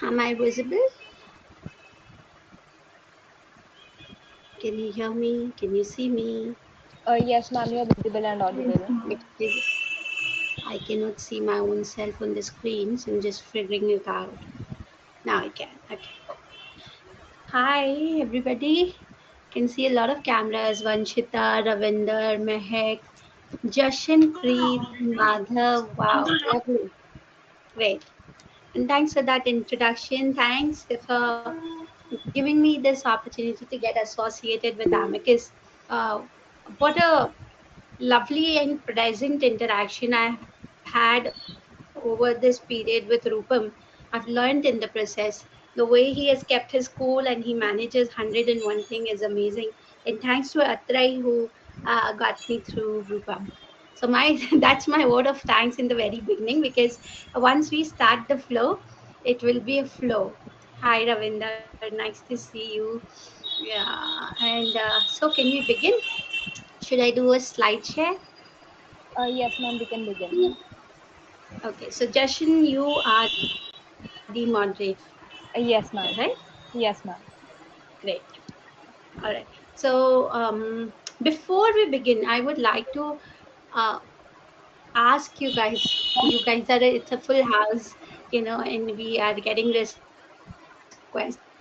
Am I visible? Can you hear me? Can you see me? Yes, ma'am, you're visible and Yes, audible. ma'am. Because I cannot see my own self on the screen, so I'm just figuring it out. Now I can. Okay. Hi, everybody. Can see a lot of cameras. Vanshita, Ravinder, Mehak, Jashan, Preet, Madhav. Wow, lovely. Great. And thanks for that introduction. Thanks for giving me this opportunity to get associated with Amicus. Uh, what a lovely and present interaction I've had over this period with Rupam. I've learned in the process. The way he has kept his cool and he manages 101 thing is amazing. And thanks to Atrai who got me through Rupam. So my that's my word of thanks in the very beginning, because once we start the flow, it will be a flow. Hi Ravinder, nice to see you. Yeah, and so can we begin? Should I do a slide share? Yes, ma'am, we can begin. Okay, so Jashin, you are the moderator, right? Yes, ma'am. Yes, ma'am. Great. All right. So before we begin, I would like to uh, ask you guys. You guys are it's a full house, and we are getting requests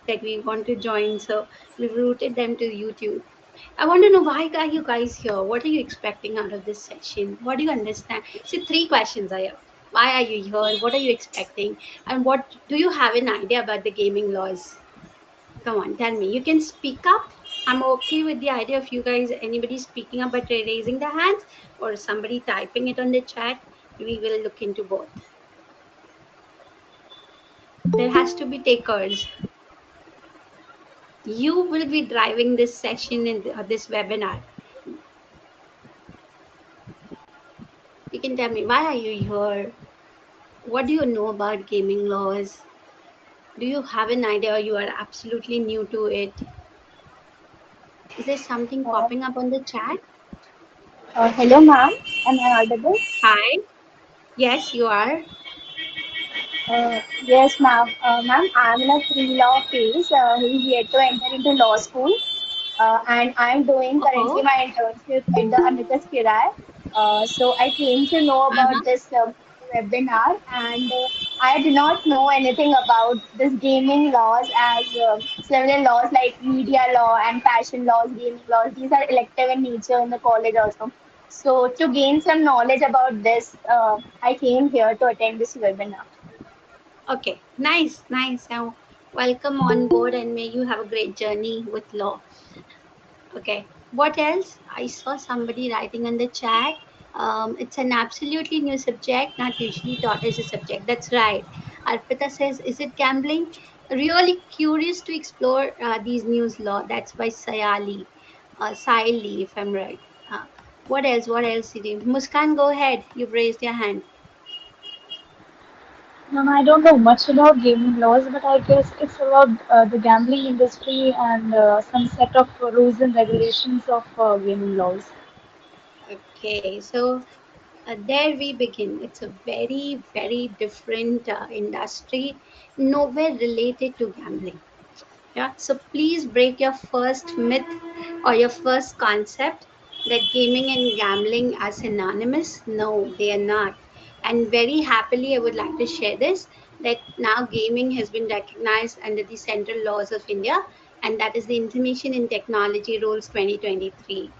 that we want to join. So we've routed them to YouTube. I want to know, why are you guys here? What are you expecting out of this session? What do you understand? See, three questions are here. Why are you here? What are you expecting? And what do you have an idea about the gaming laws? Come on, tell me. You can speak up. I'm okay with the idea of you guys, anybody speaking up but raising their hands, or somebody typing it on the chat. We will look into both. There has to be takers. You will be driving this session in this webinar. You can tell me, why are you here? What do you know about gaming laws? Do you have an idea, or you are absolutely new to it? Is there something Uh, popping up on the chat? Hello, ma'am. Am I audible? Hi. Yes, you are. Yes, ma'am. Ma'am, I'm in a pre-law phase. He's yet to enter into law school, and I'm doing currently Oh. my internship at the Amicus Kirai. So I came to know about Uh-huh. this webinar, and I did not know anything about this gaming laws, as several laws like media law and fashion laws, gaming laws. These are elective in nature in the college also. So to gain some knowledge about this, I came here to attend this webinar. Okay, nice, nice. Now, welcome on board, and may you have a great journey with law. Okay, what else? I saw somebody writing on the chat. It's an absolutely new subject, not usually taught as a subject. That's right. Arpita says, is it gambling? Really curious to explore these news law. That's by Saili, if I'm right. Uh, what else? What else, Siri? Muskan, go ahead. You've raised your hand. I don't know much about gaming laws, but I guess it's about the gambling industry and some set of rules and regulations of gaming laws. Okay, so there we begin. It's a very, very different industry, nowhere related to gambling. Yeah, so please break your first myth or your first concept that gaming and gambling are synonymous. No, they are not. And very happily, I would like to share this, that now gaming has been recognized under the central laws of India, and that is the Information in Technology Rules 2023.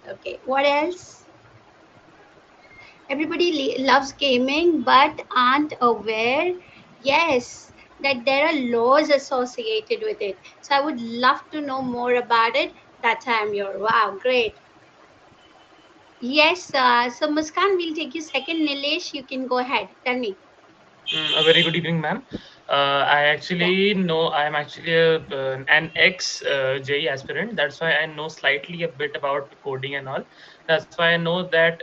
Okay, what else? Everybody loves gaming but aren't aware, yes, that there are laws associated with it. So I would love to know more about it. That's why I'm here. Wow, great. Yes, so Muskan, we'll take you second. Nilesh, you can go ahead. Tell me. A very good evening, ma'am. I Yeah. actually know I am actually an ex JE aspirant. That's why I know slightly a bit about coding and all. That's why I know that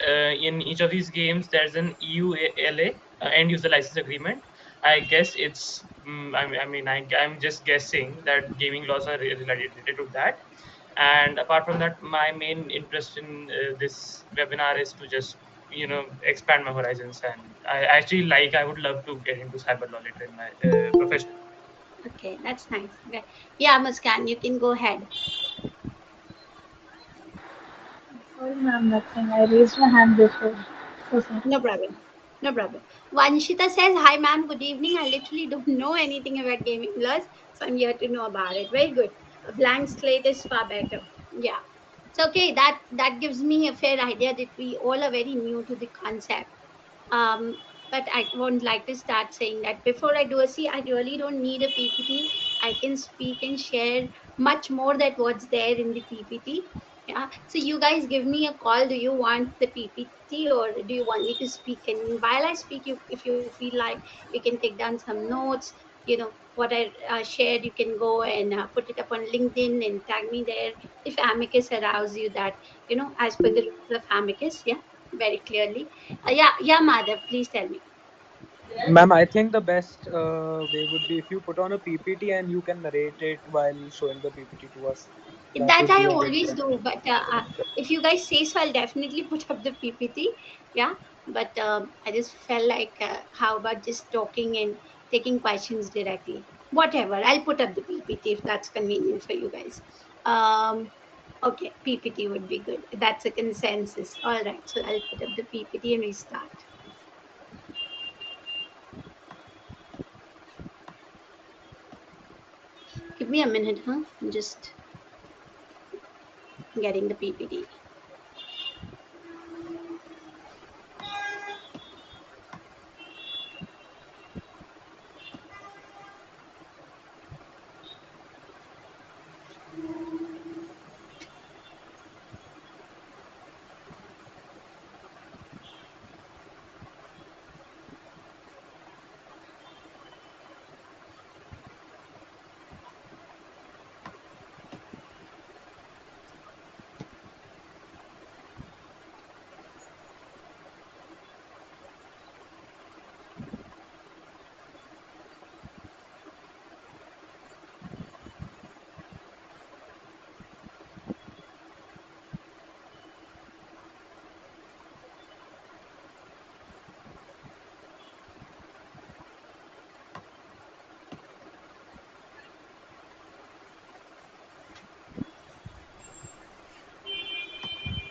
in each of these games there's an EULA, end user license agreement. I guess it's I'm just guessing that gaming laws are related to that. And apart from that, my main interest in this webinar is to just expand my horizons. And I actually I would love to get into cyber law later in my profession. Okay, that's nice. Okay. Yeah, Muskan, you can go ahead. Sorry, ma'am, nothing. I raised my hand before. So sorry. No problem. No problem. Vanshita says, "Hi, ma'am. Good evening. I literally don't know anything about gaming laws, so I'm here to know about it." Very good. A blank slate is far better. Yeah. So okay, that gives me a fair idea that we all are very new to the concept. But I would like to start saying that before I do a see, I really don't need a PPT. I can speak and share much more than what's there in the PPT. Yeah. So you guys give me a call. Do you want the PPT or do you want me to speak? And while I speak, you if you feel like you can take down some notes. What I shared, you can go and put it up on LinkedIn and tag me there if amicus allows you that. As per the rules of amicus. Yeah, very clearly. Yeah, Madhav, please tell me. Ma'am, I think the best way would be if you put on a PPT and you can narrate it while showing the PPT to us. That That would I be a good always thing. do, but if you guys say so, I'll definitely put up the PPT. Yeah, but I just felt like, how about just talking and taking questions directly? Whatever, I'll put up the PPT if that's convenient for you guys. Um, okay, PPT would be good. That's a consensus. All right, so I'll put up the PPT and restart. Give me a minute, huh? I'm just getting the PPT.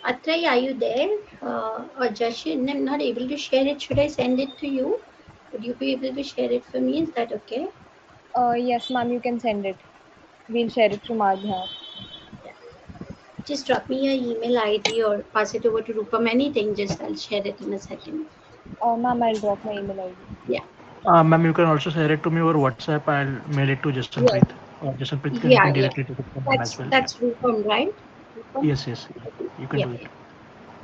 Atray, are you there? Or Jashin, I'm not able to share it. Should I send it to you? Would you be able to share it for me? Is that okay? Yes, ma'am, you can send it. We'll share it from our behalf. Yeah. Just drop me your email ID or pass it over to Rupam. Anything, just I'll share it in a second. Ma'am, I'll drop my email ID. Yeah. Ma'am, you can also share it to me over WhatsApp. I'll mail it to Jasonpreet. Yes. Or Jasonpreet can Yeah, reply yeah. directly to the phone as That's well. Yeah. that's Rupam, right? Rupam? Yes, yes. You can Yeah, do it. yeah.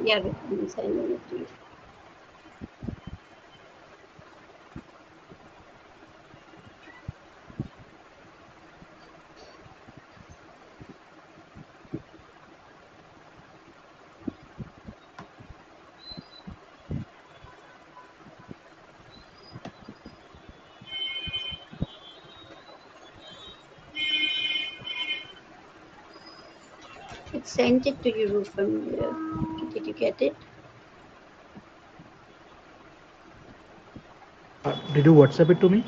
Yeah, Rupam, I'm sending it to you. It sent it to you, Rupam. Did you get it? Did you WhatsApp it to me?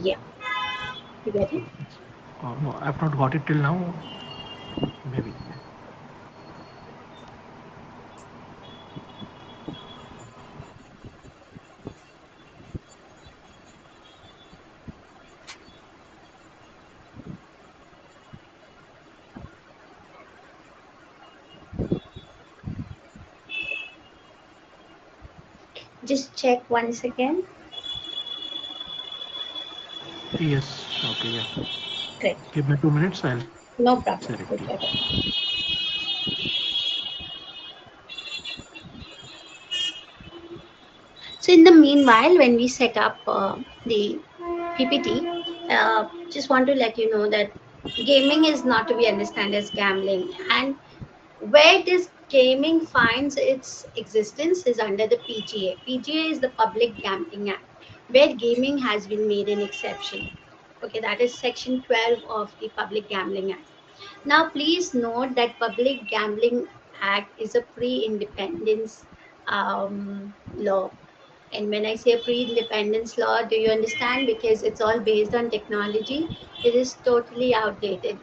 Yeah. You get it? Oh, no, I've not got it till now. Maybe. Just check once again. Yes. Okay. Yeah. Great. Give me 2 minutes. I'll share it. Yeah. No problem. Take your time. So in the meanwhile, when we set up the PPT, just want to let you know that gaming is not to be understood as gambling, and where this gaming finds its existence is under the PGA. PGA is the Public Gambling Act, where gaming has been made an exception. Okay, that is Section 12 of the Public Gambling Act. Now, please note that Public Gambling Act is a pre-independence law. And when I say pre-independence law, do you understand? Because it's all based on technology, it is totally outdated.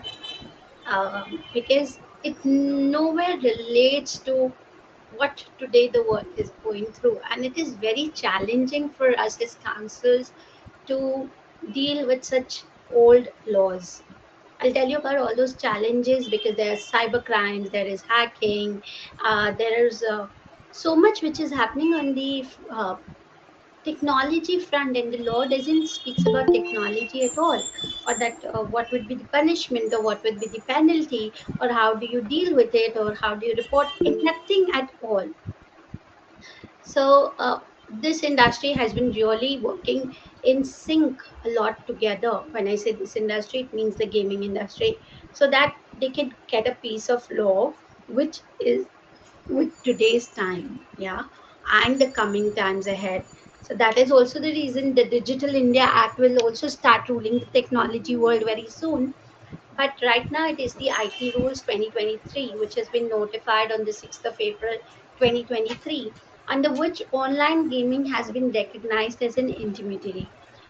Because it nowhere relates to what today the world is going through, and it is very challenging for us as councils to deal with such old laws. I'll tell you about all those challenges because there are cyber crimes, there is hacking, there's so much which is happening on the technology front, and the law doesn't speaks about technology at all, or that what would be the punishment or what would be the penalty, or how do you deal with it, or how do you report it, nothing at all. So this industry has been really working in sync a lot together. When I say this industry, it means the gaming industry, so that they can get a piece of law which is with today's time, yeah, and the coming times ahead. So that is also the reason the Digital India Act will also start ruling the technology world very soon. But right now, it is the IT Rules 2023, which has been notified on the 6th of April 2023, under which online gaming has been recognized as an intermediary.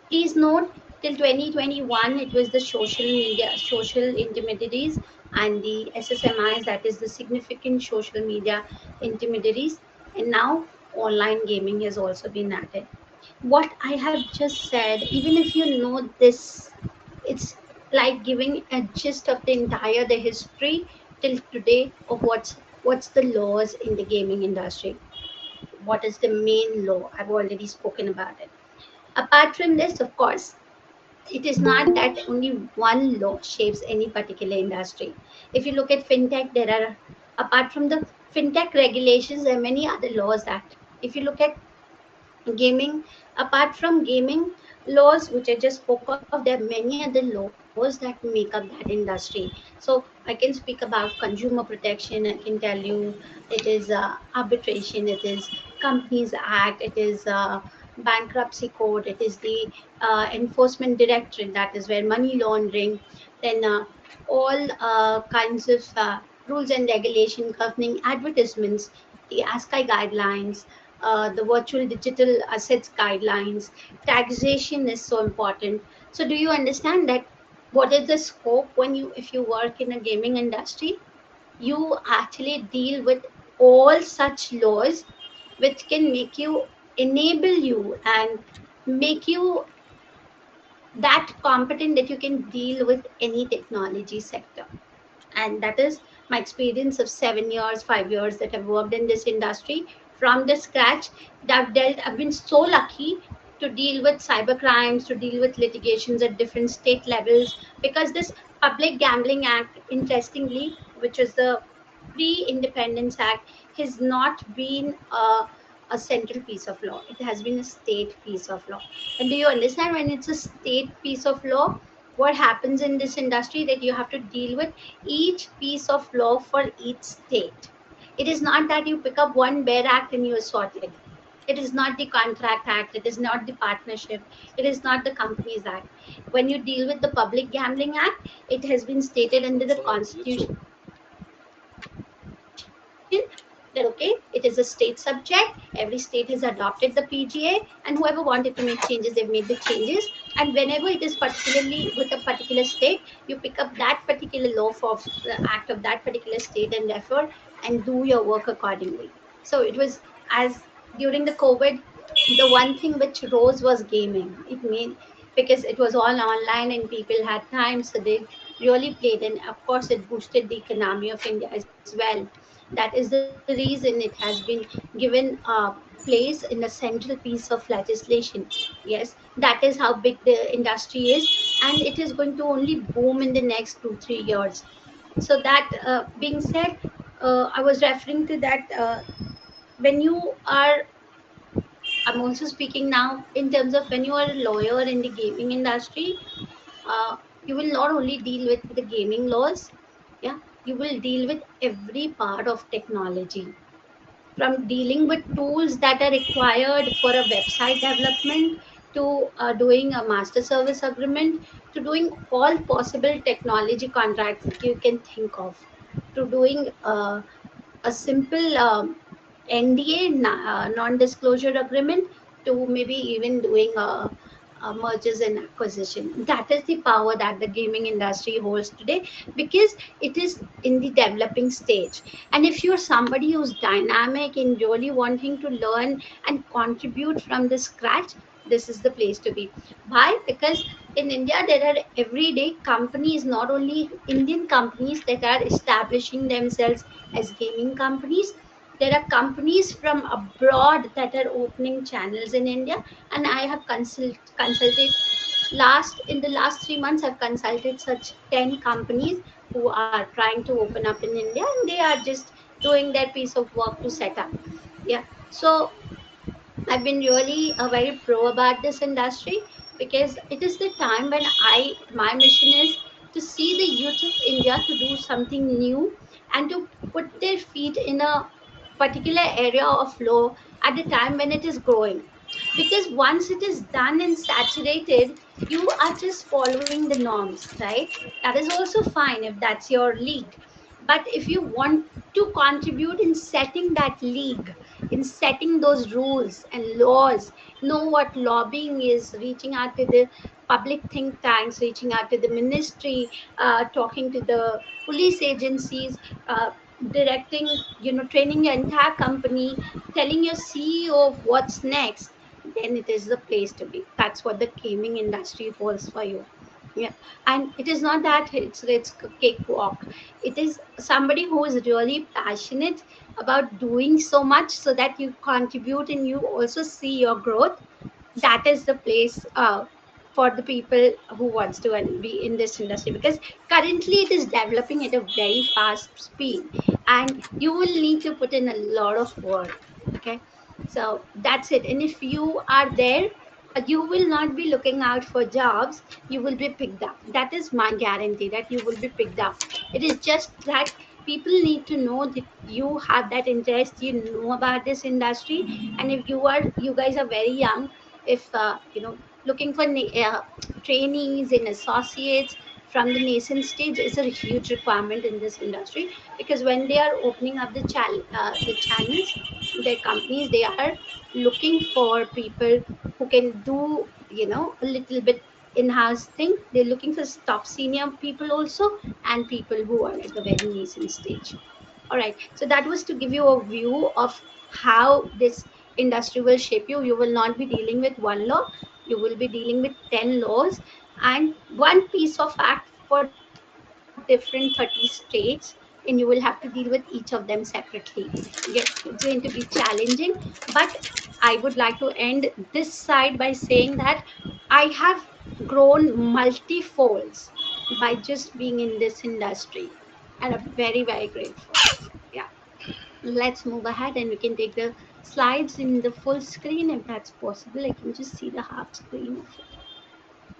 Please note, till 2021, it was the social intermediaries, and the SSMIs, that is the significant social media intermediaries, and now online gaming has also been added. What I have just said, even if you know this, it's like giving a gist of the entire the history till today of what's the laws in the gaming industry. What is the main law? I've already spoken about it. Apart from this, of course, it is not that only one law shapes any particular industry. If you look at fintech, there are, apart from the fintech regulations, there are many other laws that, if you look at gaming, apart from gaming laws which I just spoke of, there are many other laws that make up that industry. So I can speak about consumer protection, I can tell you it is arbitration, it is companies act, it is bankruptcy code, it is the enforcement directorate, that is where money laundering, then all kinds of rules and regulation governing advertisements, the ASCI guidelines, the virtual digital assets guidelines, taxation is so important. So do you understand that what is the scope when you, if you work in a gaming industry, you actually deal with all such laws which can make you, enable you, and make you that competent that you can deal with any technology sector. And that is my experience of 7 years, 5 years that I've worked in this industry from the scratch. I've been so lucky to deal with cyber crimes, to deal with litigations at different state levels, because this Public Gambling Act, interestingly, which is the Pre-Independence Act, has not been a central piece of law. It has been a state piece of law. And do you understand, when it's a state piece of law, what happens in this industry, that you have to deal with each piece of law for each state. It is not that you pick up one bare act and you are sorted. It is not the Contract Act, it is not the Partnership, it is not the Companies Act. When you deal with the Public Gambling Act, it has been stated under the Constitution that okay, it is a state subject, every state has adopted the PGA, and whoever wanted to make changes, they've made the changes. And whenever it is particularly with a particular state, you pick up that particular law for the act of that particular state and refer and do your work accordingly. So it was, as during the COVID, the one thing which rose was gaming. It made, because it was all online and people had time, so they really played, and of course it boosted the economy of India as well. That is the reason it has been given a place in a central piece of legislation. Yes, that is how big the industry is, and it is going to only boom in the next 2 3 years. So that being said, I was referring to that when you are, I'm also speaking now in terms of when you are a lawyer in the gaming industry, you will not only deal with the gaming laws, yeah, you will deal with every part of technology, from dealing with tools that are required for a website development, to doing a master service agreement, to doing all possible technology contracts that you can think of, to doing a simple NDA, non-disclosure agreement, to maybe even doing mergers and acquisition. That is the power that the gaming industry holds today, because it is in the developing stage. And if you're somebody who's dynamic and really wanting to learn and contribute from the scratch, this is the place to be. Why? Because in India there are everyday companies, not only Indian companies, that are establishing themselves as gaming companies. There are companies from abroad that are opening channels in India. And I have consulted, last in the last 3 months I've consulted such 10 companies who are trying to open up in India, and they are just doing their piece of work to set up. Yeah. So I've been really very pro about this industry, because it is the time when my mission is to see the youth of India to do something new, and to put their feet in a particular area of law at the time when it is growing. Because once it is done and saturated, you are just following the norms, right? That is also fine if that's your league. But if you want to contribute in setting that league, in setting those rules and laws, know what lobbying is, reaching out to the public think tanks, reaching out to the ministry, talking to the police agencies, directing, training your entire company, telling your CEO of what's next, then it is the place to be. That's what the gaming industry holds for you. Yeah. And it is not that it's cakewalk. It is somebody who is really passionate about doing so much so that you contribute and you also see your growth. That is the place for the people who wants to be in this industry, because currently it is developing at a very fast speed, and you will need to put in a lot of work. Okay. So that's it. And if you are there, you will not be looking out for jobs, you will be picked up. That is my guarantee, that you will be picked up. It is just that people need to know that you have that interest, you know about this industry. And if you guys are very young, if looking for trainees and associates from the nascent stage is a huge requirement in this industry, because when they are opening up the channels, their companies, they are looking for people who can do a little bit in-house thing. They're looking for top senior people also, and people who are at the very nascent stage. All right. So that was to give you a view of how this industry will shape you. You will not be dealing with one law, you will be dealing with 10 laws and one piece of act for different 30 states, and you will have to deal with each of them separately. Okay. It's going to be challenging, but I would like to end this side by saying that I have grown multifolds by just being in this industry, and I'm very, very grateful. Yeah. Let's move ahead and we can take the slides in the full screen if that's possible. I can just see the half screen of it.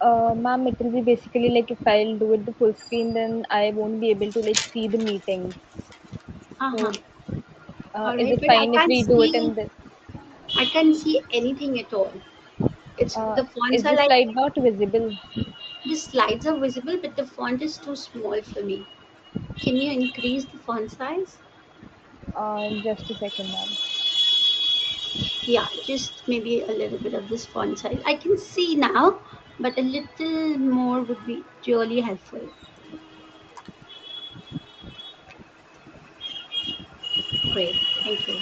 Ma'am, it will be basically like if I'll do it the full screen, then I won't be able to like see the meeting. Uh-huh. So, All is right, it but fine if we do it in the? I can't see anything at all. It's Uh, the fonts is are the like, slide not visible? the slides are visible, but the font is too small for me. Can you increase the font size? Just a second, ma'am. Yeah, just maybe a little bit of this font size. I can see now, but a little more would be really helpful. Great, thank you.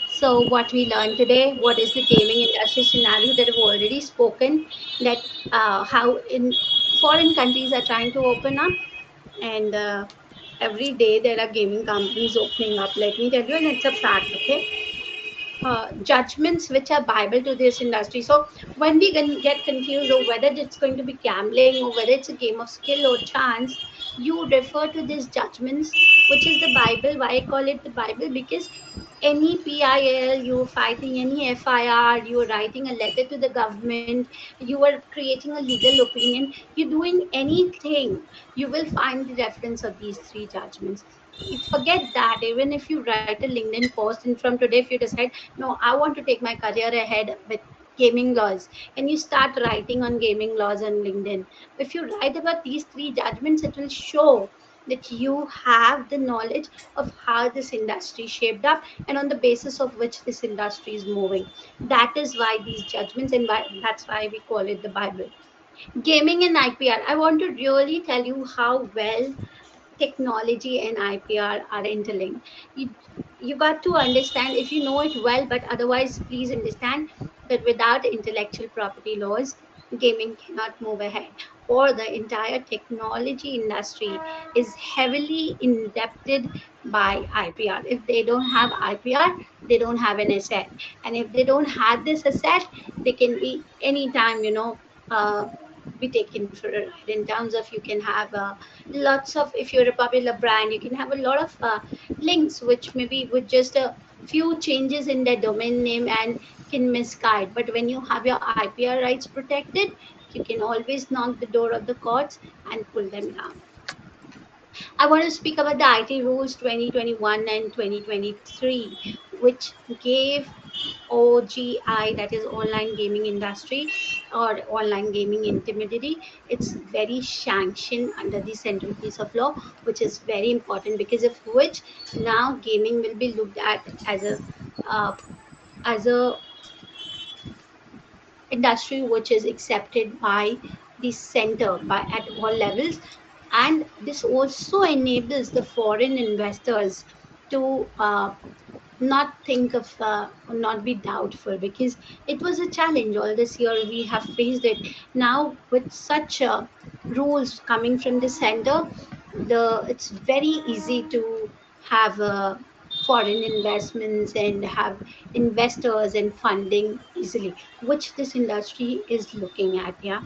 So, what we learned today, what is the gaming industry scenario that I've already spoken, that how in foreign countries are trying to open up, and every day there are gaming companies opening up. Let me tell you, and it's a fact, okay? Judgments which are Bible to this industry. So when we get confused of whether it's going to be gambling or whether it's a game of skill or chance, you refer to these judgments, which is the Bible. Why I call it the Bible? Because any PIL, you're fighting any FIR, you're writing a letter to the government, you are creating a legal opinion, you're doing anything, you will find the reference of these three judgments. Forget that. Even if you write a LinkedIn post, and from today, if you decide, no, I want to take my career ahead with gaming laws, and you start writing on gaming laws on LinkedIn, if you write about these three judgments, it will show that you have the knowledge of how this industry shaped up and on the basis of which this industry is moving. That is why these judgments, and that's why we call it the Bible. Gaming and IPR. I want to really tell you how well technology and IPR are interlinked. You, you got to understand if you know it well, but otherwise, please understand that without intellectual property laws, gaming cannot move ahead. Or the entire technology industry is heavily indebted by IPR. If they don't have IPR, they don't have an asset. And if they don't have this asset, they can be anytime, uh, be taken for a ride in terms of you can have lots of, if you're a popular brand, you can have a lot of links which maybe with just a few changes in their domain name and can misguide. But when you have your IPR rights protected, you can always knock the door of the courts and pull them down. I want to speak about the IT rules 2021 and 2023, which gave OGI, that is online gaming industry or online gaming intermediary, it's very sanctioned under the central piece of law, which is very important because of which now gaming will be looked at uh, as a industry which is accepted by the center by at all levels. And this also enables the foreign investors to not think of or not be doubtful, because it was a challenge all this year we have faced it. Now with such rules coming from the center, it's very easy to have foreign investments and have investors and funding easily, which this industry is looking at. Yeah.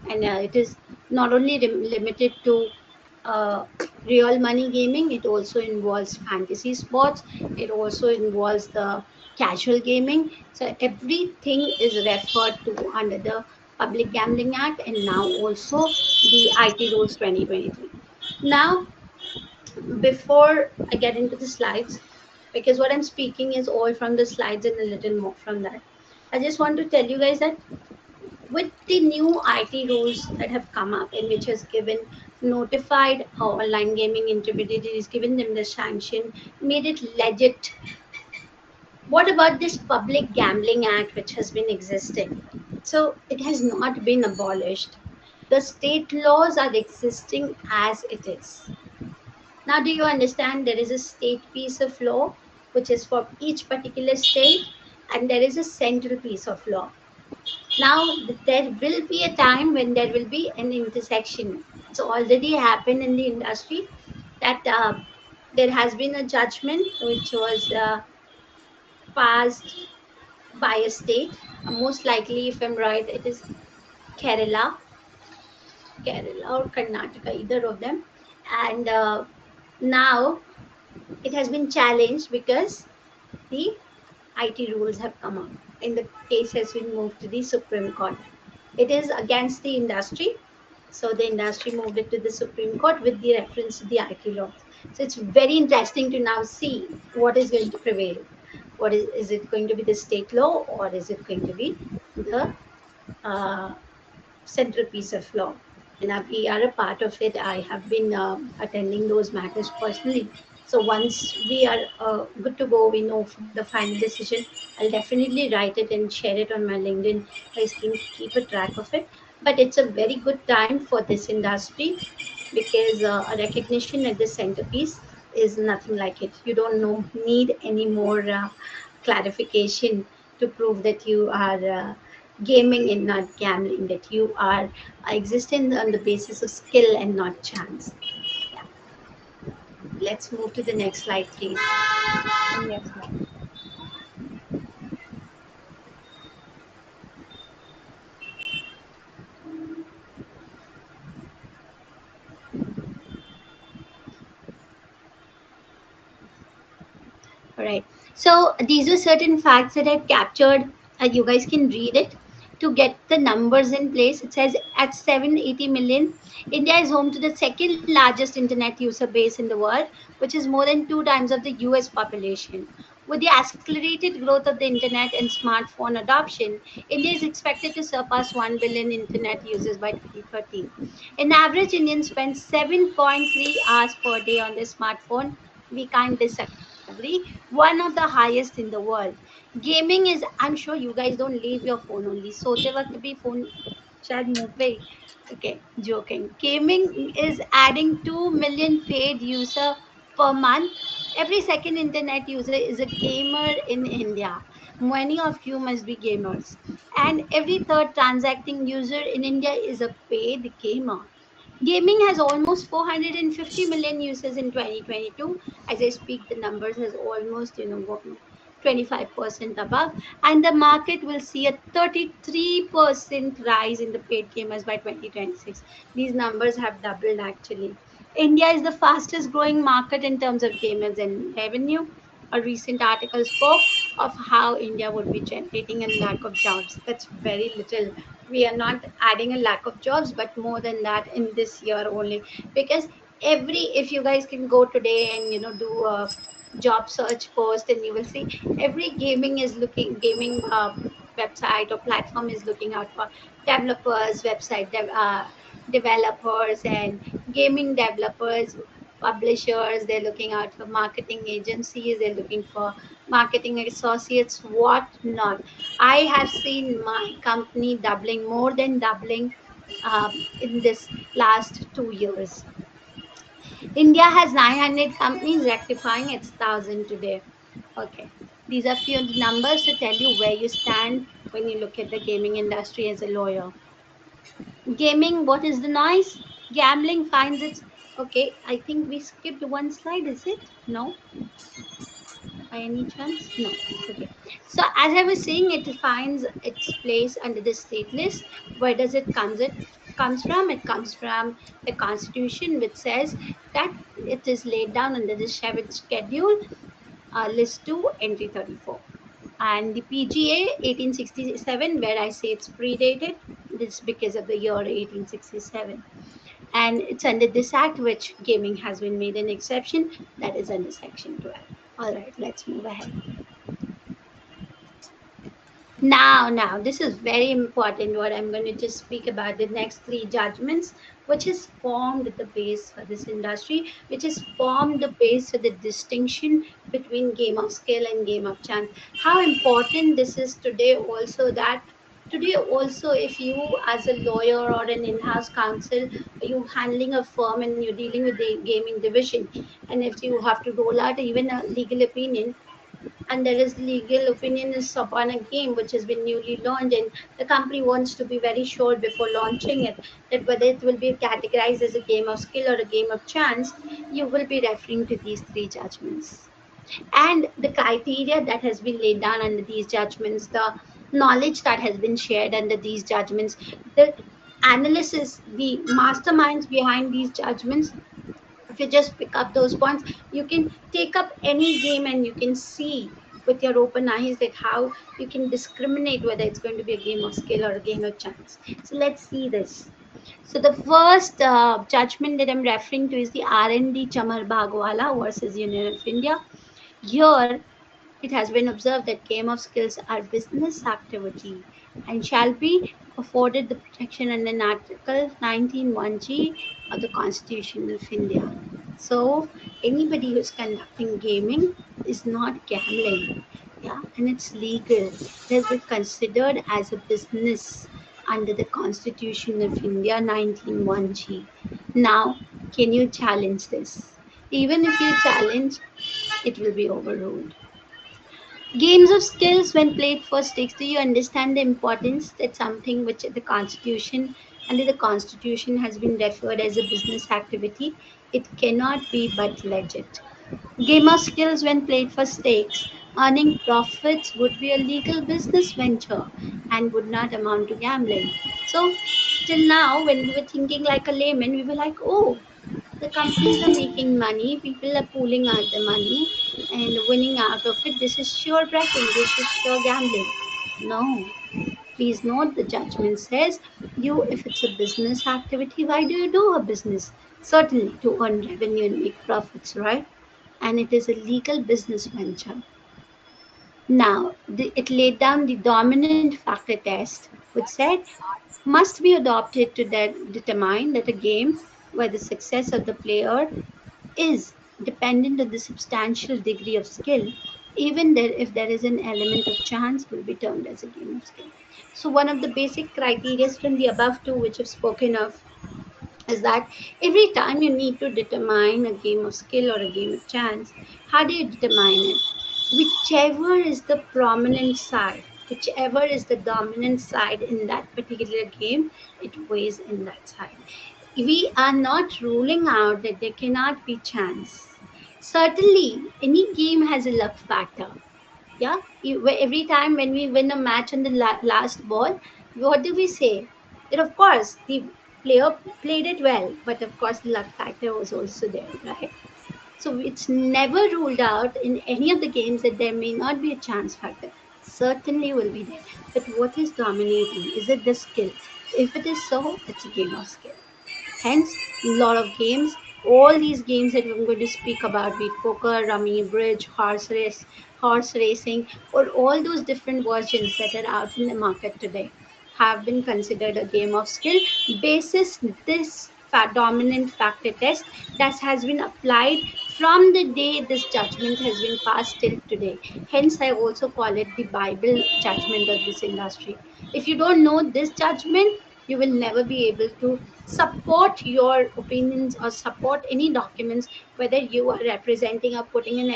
And it is not only limited to uh, real money gaming, it also involves fantasy sports, it also involves the casual gaming. So everything is referred to under the Public Gambling Act and now also the IT Rules 2023. Now, before I get into the slides, because what I'm speaking is all from the slides and a little more from that, I just want to tell you guys that with the new IT rules that have come up and which has given notified online gaming intermediaries, given them the sanction, made it legit. What about this Public Gambling Act which has been existing? So it has not been abolished. The state laws are existing as it is. Now, do you understand there is a state piece of law which is for each particular state, and there is a central piece of law. Now, there will be a time when there will be an intersection. It's already happened in the industry that there has been a judgment which was passed by a state. Most likely, if I'm right, it is Kerala, Kerala or Karnataka, either of them. And now it has been challenged because the IT rules have come up and the case has been moved to the Supreme Court. It is against the industry. So the industry moved it to the Supreme Court with the reference to the IT laws. So it's very interesting to now see what is going to prevail. Is it going to be the state law or is it going to be the uh, centerpiece of law? And we are a part of it. I have been attending those matters personally. So once we are good to go, we know for the final decision, I'll definitely write it and share it on my LinkedIn. Guys can keep a track of it. But it's a very good time for this industry because a recognition at the centerpiece is nothing like it. You don't know need any more clarification to prove that you are gaming and not gambling, that you are existing on the basis of skill and not chance. Yeah. Let's move to the next slide, please. Yes, ma'am. All right. So these are certain facts that I've captured. You guys can read it to get the numbers in place. It says at 780 million, India is home to the second largest internet user base in the world, which is more than 2 times of the US population. With the accelerated growth of the internet and smartphone adoption, India is expected to surpass 1 billion internet users by 2030. An average Indian spends 7.3 hours per day on their smartphone. We can't disagree. One of the highest in the world. Gaming is, I'm sure you guys don't leave your phone only. सोते वक्त भी phone शायद मुंह पे ही. Okay, joking. Gaming is adding 2 million paid user per month. Every second internet user is a gamer in India. Many of you must be gamers. And every third transacting user in India is a paid gamer. Gaming has almost 450 million users in 2022. As I speak, the numbers has almost, 25% above, and the market will see a 33% rise in the paid gamers by 2026. These numbers have doubled actually. India is the fastest growing market in terms of gamers and revenue. A recent article spoke of how India would be generating a lack of jobs. That's very little. We are not adding a lack of jobs, but more than that in this year only. Because if you guys can go today and do a job search post, and you will see every gaming website or platform is looking out for developers, developers, and gaming developers, publishers. They're looking out for marketing agencies, they're looking for marketing associates, what not. I have seen my company doubling, more than doubling, in this last 2 years. India has 900 companies, rectifying its 1,000 today. Okay. These are few numbers to tell you where you stand when you look at the gaming industry as a lawyer. Gaming, what is the noise? Gambling finds its. Okay, I think we skipped one slide, is it? No? By any chance? No. Okay. So as I was saying, it finds its place under the state list. Where does it comes from? It comes from the constitution, which says that it is laid down under the seventh schedule, list 2, entry 34. And the PGA 1867, where I say it's predated, this because of the year 1867. And it's under this act which gaming has been made an exception, that is under section 12. All right, let's move ahead. Now, this is very important. What I'm going to just speak about the next three judgments, which has formed the base for this industry, which has formed the base for the distinction between game of skill and game of chance. How important this is today, also that today also, if you as a lawyer or an in-house counsel, you handling a firm and you're dealing with the gaming division, and if you have to roll out even a legal opinion, and there is legal opinion is upon a game which has been newly launched, and the company wants to be very sure before launching it that whether it will be categorized as a game of skill or a game of chance, you will be referring to these three judgments. And the criteria that has been laid down under these judgments, the knowledge that has been shared under these judgments, the analysis, the masterminds behind these judgments, if you just pick up those points, you can take up any game and you can see with your open eyes that how you can discriminate whether it's going to be a game of skill or a game of chance. So let's see this. So the first judgment that I'm referring to is the R&D Chamar Bhagwala versus Union of India. Here it has been observed that game of skills are business activity and shall be afforded the protection under Article 19(1)(g) of the Constitution of India. So anybody who's conducting gaming is not gambling, yeah, and it's legal. It has been considered as a business under the Constitution of India 19(1)(g). Now, can you challenge this? Even if you challenge, it will be overruled. Games of skills when played for stakes. Do you understand the importance that something which the Constitution, under the Constitution, has been referred as a business activity? It cannot be but legit. Game of skills when played for stakes. Earning profits would be a legal business venture and would not amount to gambling. So, till now, when we were thinking like a layman, we were like, oh, the companies are making money, people are pooling out the money and winning out of it. This is sure betting, this is sure gambling. No. Please note the judgment says you, if it's a business activity, why do you do a business? Certainly to earn revenue and make profits, right? And it is a legal business venture. Now, it laid down the dominant factor test, which said must be adopted to determine that a game where the success of the player is dependent on the substantial degree of skill, even there if there is an element of chance, will be termed as a game of skill. So one of the basic criteria from the above two, which I've spoken of, is that every time you need to determine a game of skill or a game of chance, how do you determine it? Whichever is the prominent side, whichever is the dominant side in that particular game, it weighs in that side. We are not ruling out that there cannot be chance. Certainly, any game has a luck factor. Yeah, every time when we win a match on the last ball, what do we say? That of course the player played it well, but of course the luck factor was also there, right? So it's never ruled out in any of the games that there may not be a chance factor. Certainly will be there. But what is dominating? Is it the skill? If it is so, it's a game of skill. Hence, a lot of games, all these games that I'm going to speak about, be it poker, rummy, bridge, horse racing, or all those different versions that are out in the market today, have been considered a game of skill basis this dominant factor test that has been applied from the day this judgment has been passed till today. Hence, I also call it the Bible judgment of this industry. If you don't know this judgment, you will never be able to support your opinions or support any documents, whether you are representing or putting an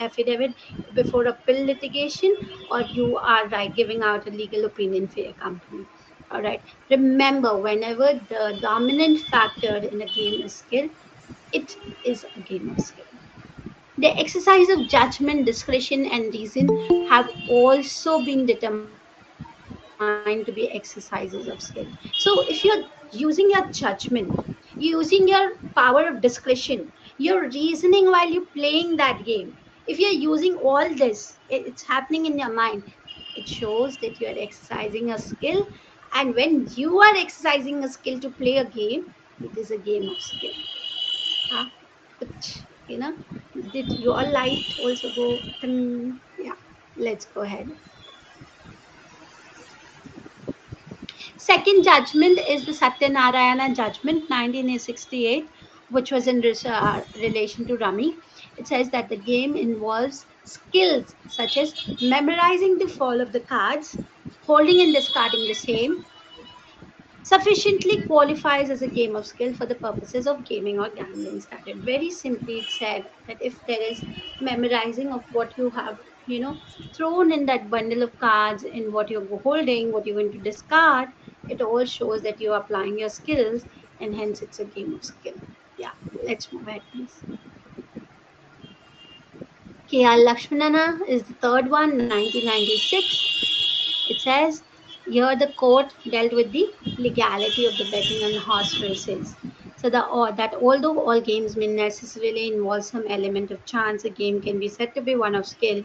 affidavit before a pill litigation, or you are like giving out a legal opinion for your company. All right, remember, whenever the dominant factor in a game is skill, it is a game of skill. The exercise of judgment, discretion, and reason have also been determined to be exercises of skill. So, if you're using your judgment, using your power of discretion, your reasoning while you're playing that game, if you're using all this, it's happening in your mind, it shows that you're exercising a skill. And when you are exercising a skill to play a game, it is a game of skill. Ah, but, did your light also go? Yeah, let's go ahead. Second judgment is the Satyanarayana judgment, 1968, which was in relation to Rummy. It says that the game involves skills such as memorizing the fall of the cards, holding and discarding the same, sufficiently qualifies as a game of skill for the purposes of gaming or gambling started. Very simply, it said that if there is memorizing of what you have, thrown in that bundle of cards and what you're holding, what you're going to discard, it all shows that you're applying your skills, and hence it's a game of skill. Yeah, let's move ahead, please. K.R. Lakshmanana is the third one, 1996. It says here the court dealt with the legality of the betting on horse races. So that although all games may necessarily involve some element of chance, a game can be said to be one of skill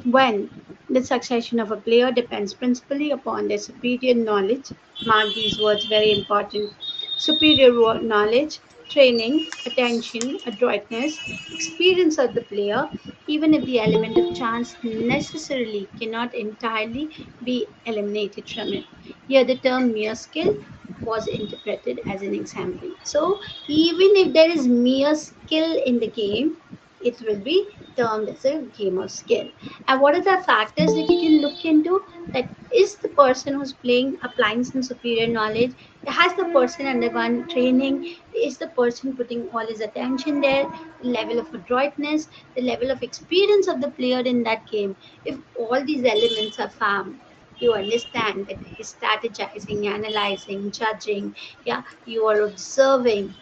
when the succession of a player depends principally upon their superior knowledge. Mark these words, very important. Superior knowledge, training, attention, adroitness, experience of the player, even if the element of chance necessarily cannot entirely be eliminated from it. Here, the term mere skill was interpreted as an example. So, even if there is mere skill in the game, it will be termed as a game of skill. And what are the factors that you can look into? That is the person who's playing applying some superior knowledge? Has the person undergone training? Is the person putting all his attention there? The level of adroitness, the level of experience of the player in that game. If all these elements are found, you understand that he's strategizing, analyzing, judging. Yeah, you are observing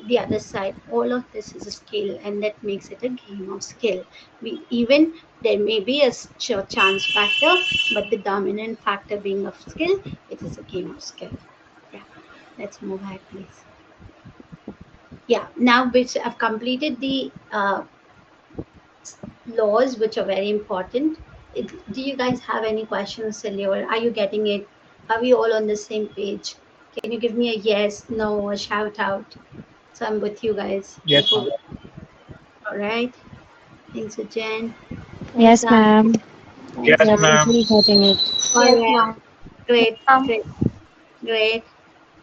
the other side. All of this is a skill, and that makes it a game of skill. Even there may be a chance factor, but the dominant factor being of skill, it is a game of skill. Yeah, let's move ahead, please. Yeah, now which I've completed the laws, which are very important. Do you guys have any questions, Silver? Are you getting it? Are we all on the same page? Can you give me a yes, no, a shout out? So I'm with you guys Yes, before ma'am. we. All right. Thanks, Jen. Yes, Rachna. ma'am. Yes, ma'am. Definitely getting it. All Yes, right. ma'am. Great, Um, great, great.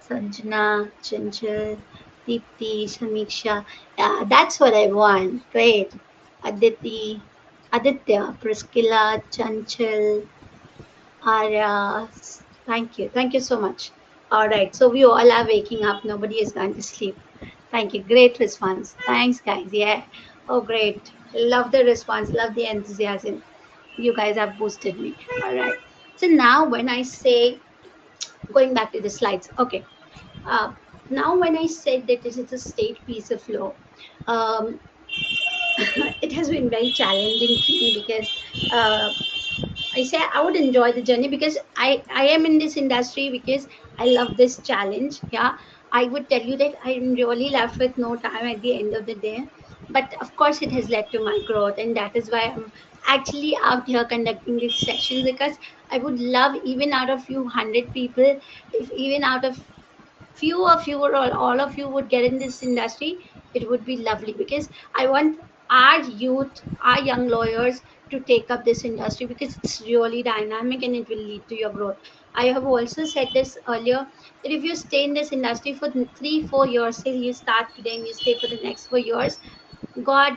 Sanjana, Chanchal, Deepti, Samiksha. Yeah, that's what I want. Great. Aditi, Aditya, Priscilla, Chanchal, Arya. Thank you. Thank you so much. All right. So we all are waking up. Nobody is going to sleep. Thank you. Great response. Thanks, guys. Yeah. Oh, great. Love the response. Love the enthusiasm. You guys have boosted me. All right. So now when I say, going back to the slides. Okay. Uh, Now when I said that this is a state piece of law, um, it has been very challenging to me because uh, I say I would enjoy the journey because I am in this industry because I love this challenge. Yeah, I would tell you that I'm really left with no time at the end of the day. But of course, it has led to my growth, and that is why I'm actually out here conducting these sessions because I would love, even out of few hundred people, if even out of few of you or all of you would get in this industry, it would be lovely because I want our youth, our young lawyers to take up this industry because it's really dynamic and it will lead to your growth. I have also said this earlier that if you stay in this industry for 3 4 years, say you start today and you stay for the next 4 years, God,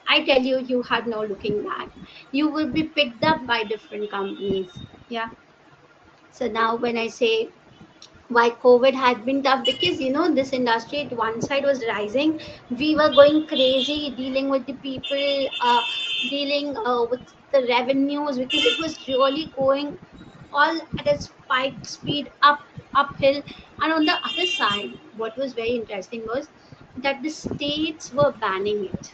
I tell you, you have no looking back. You will be picked up by different companies. Yeah. So now when I say why COVID had been tough, because this industry at one side was rising, we were going crazy dealing with the people, dealing with the revenues because it was really going all at a spike speed uphill. And on the other side, what was very interesting was that the states were banning it.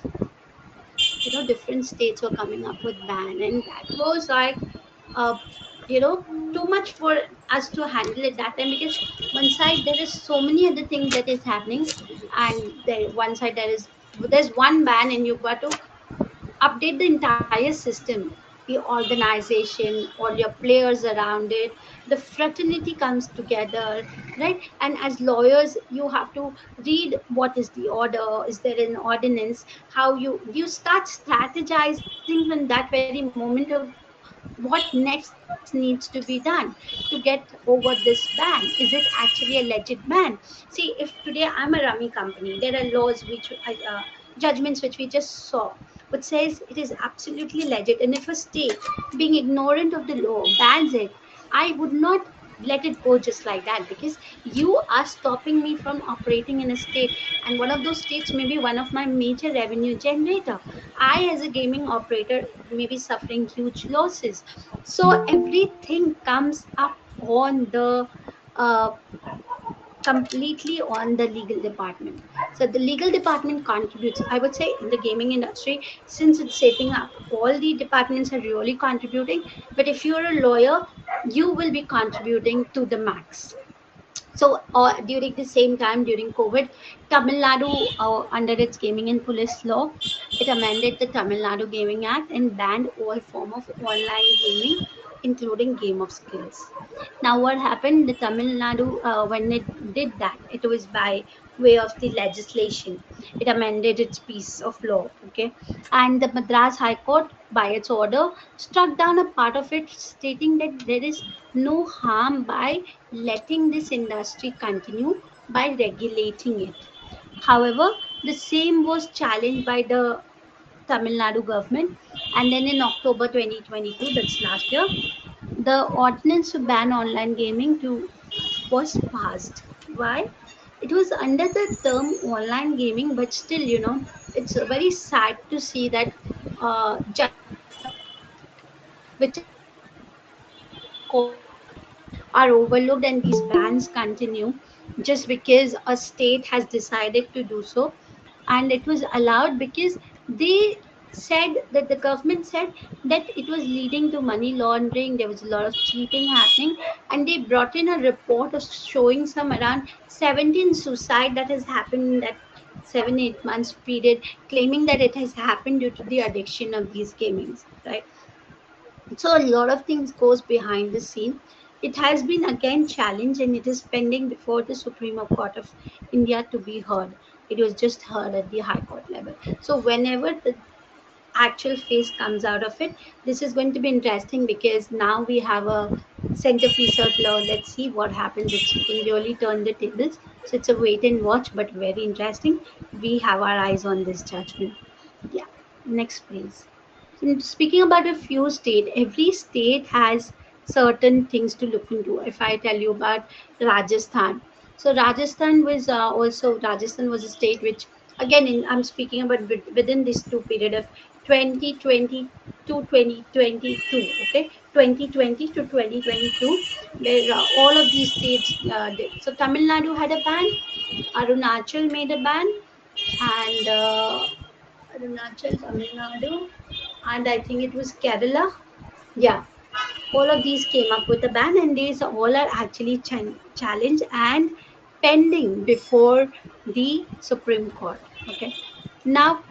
Different states were coming up with ban, and that was like uh, too much for us to handle at that time because one side there is so many other things that is happening, and there one side there's one ban and you've got to update the entire system, the organization, all your players around it, the fraternity comes together, right? And as lawyers you have to read what is the order, is there an ordinance, how you start strategizing from that very moment of what next needs to be done to get over this ban. Is it actually a legit ban? See, if today I'm a rummy company, there are laws which judgments which we just saw which says it is absolutely legit, and if a state being ignorant of the law bans it, I would not let it go just like that because you are stopping me from operating in a state, and one of those states may be one of my major revenue generator. I as a gaming operator may be suffering huge losses. So everything comes up on the uh, completely on the legal department. So the legal department contributes. I would say in the gaming industry, since it's shaping up, all the departments are really contributing. But if you're a lawyer, you will be contributing to the max. So during the same time during COVID, Tamil Nadu, under its gaming and police law, it amended the Tamil Nadu Gaming Act and banned all form of online gaming, including game of skills. Now what happened, the Tamil Nadu, when it did that, it was by way of the legislation. It amended its piece of law, okay? And the Madras High Court, by its order, struck down a part of it, stating that there is no harm by letting this industry continue by regulating it. However, the same was challenged by the Tamil Nadu government, and then in October 2022, that's last year, the ordinance to ban online gaming was passed. Why? It was under the term online gaming, but still, it's very sad to see that judgments which are made by courts are overlooked and these bans continue just because a state has decided to do so. And it was allowed because they said that the government said that it was leading to money laundering, there was a lot of cheating happening, and they brought in a report of showing some around 17 suicide that has happened in that 7 8 months period, claiming that it has happened due to the addiction of these gamings, right? So a lot of things goes behind the scene. It has been again challenged and it is pending before the Supreme Court of India to be heard. It was just heard at the High Court level. So whenever actual face comes out of it. This is going to be interesting because now we have a centerpiece of law. Let's see what happens. It's, we can really turn the tables. So it's a wait and watch, but very interesting. We have our eyes on this judgment. Yeah. Next, please. So speaking about a few state, every state has certain things to look into. If I tell you about Rajasthan, so Rajasthan was also Rajasthan was a state which, again, I'm speaking about within this two period of 2020 to 2022. Okay, 2020 to 2022, where all of these states did. So Tamil Nadu had a ban, Arunachal made a ban, and Arunachal, Tamil Nadu, and I think it was Kerala. Yeah, all of these came up with a ban, and these all are actually challenged and pending before the Supreme Court. Okay, now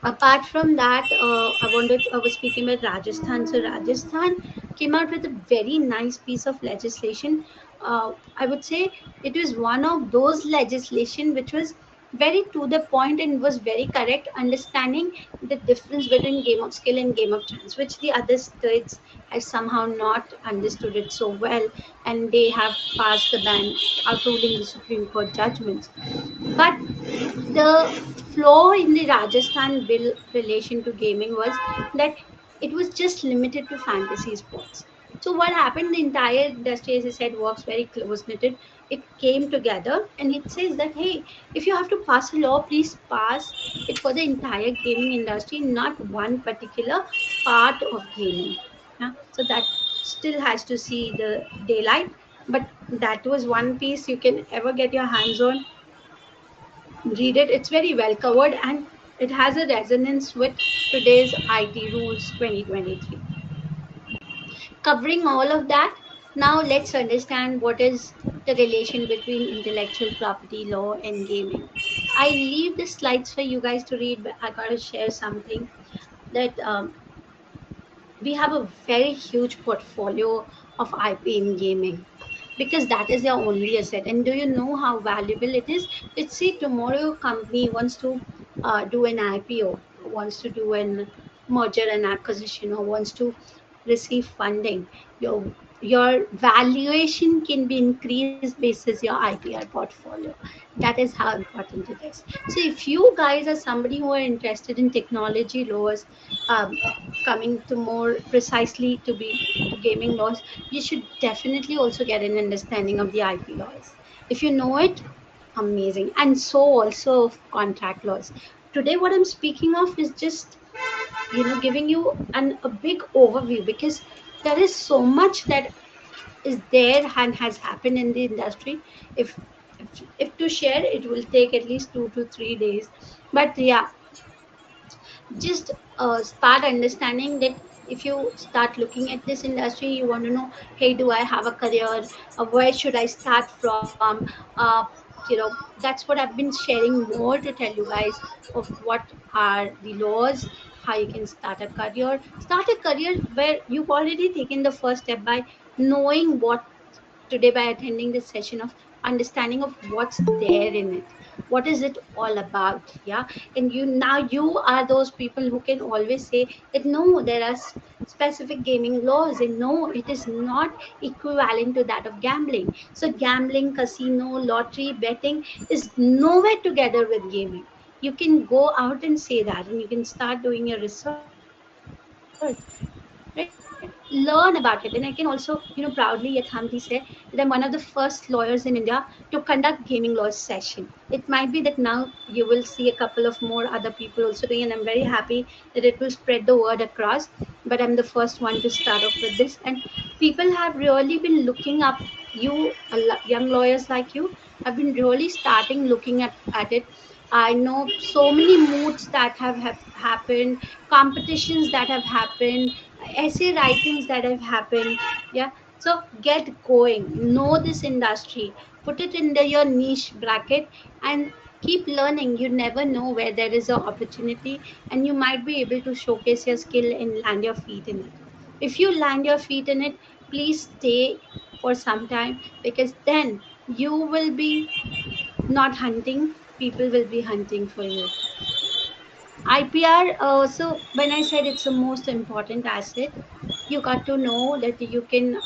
apart from that, I was speaking about Rajasthan. So Rajasthan came out with a very nice piece of legislation. I would say it was one of those legislation which was very to the point and was very correct, understanding the difference between game of skill and game of chance, which the other states have somehow not understood it so well, and they have passed the ban, outruling the Supreme Court judgments. But the flaw in the Rajasthan bill relation to gaming was that it was just limited to fantasy sports. So what happened? The entire industry, as I said, works very close knitted. It came together and it says that, hey, if you have to pass a law, please pass it for the entire gaming industry, not one particular part of gaming. Yeah? So that still has to see the daylight. But that was one piece you can ever get your hands on. Read it. It's very well covered and it has a resonance with today's IT rules 2023. Covering all of that, now let's understand what is the relation between intellectual property law and gaming. I leave the slides for you guys to read, but I gotta share something that we have a very huge portfolio of IP in gaming because that is their only asset. And do you know how valuable it is? Let's say tomorrow a company wants to do an IPO, wants to do an merger and acquisition, or wants to receive funding. Your valuation can be increased basis your IPR portfolio. That is how important it is. So if you guys are somebody who are interested in technology laws, um, coming to more precisely to be to gaming laws, you should definitely also get an understanding of the IP laws. If you know it, amazing. And so also of contract laws. Today, what I'm speaking of is just, giving you a big overview because there is so much that is there and has happened in the industry. If if, if to share, it will take at least 2 to 3 days. But yeah, just start understanding that if you start looking at this industry, you want to know, hey, do I have a career? Where should I start from? uh, that's what I've been sharing more to tell you guys of what are the laws, how you can start a career where you've already taken the first step by knowing what today, by attending this session of understanding of what's there in it, what is it all about. Yeah, and you are those people who can always say that no, there are specific gaming laws, and no, it is not equivalent to that of gambling. So gambling, casino, lottery, betting is nowhere together with gaming. You can go out and say that, and you can start doing your research, right? Learn about it. And I can also, proudly yet humbly say that I'm one of the first lawyers in India to conduct gaming laws session. It might be that now you will see a couple of more other people also doing, and I'm very happy that it will spread the word across. But I'm the first one to start off with this, and people have really been looking up. Young lawyers like you have been really starting looking at it. I know so many moods that have happened, competitions that have happened, essay writings that have happened. Yeah, so get going, know this industry, put it in your niche bracket, and keep learning. You never know where there is an opportunity, and you might be able to showcase your skill and land your feet in it. If you land your feet in it, please stay for some time, because then you will be not hunting, people will be hunting for you. IPR, so when I said it's the most important asset, you got to know that you can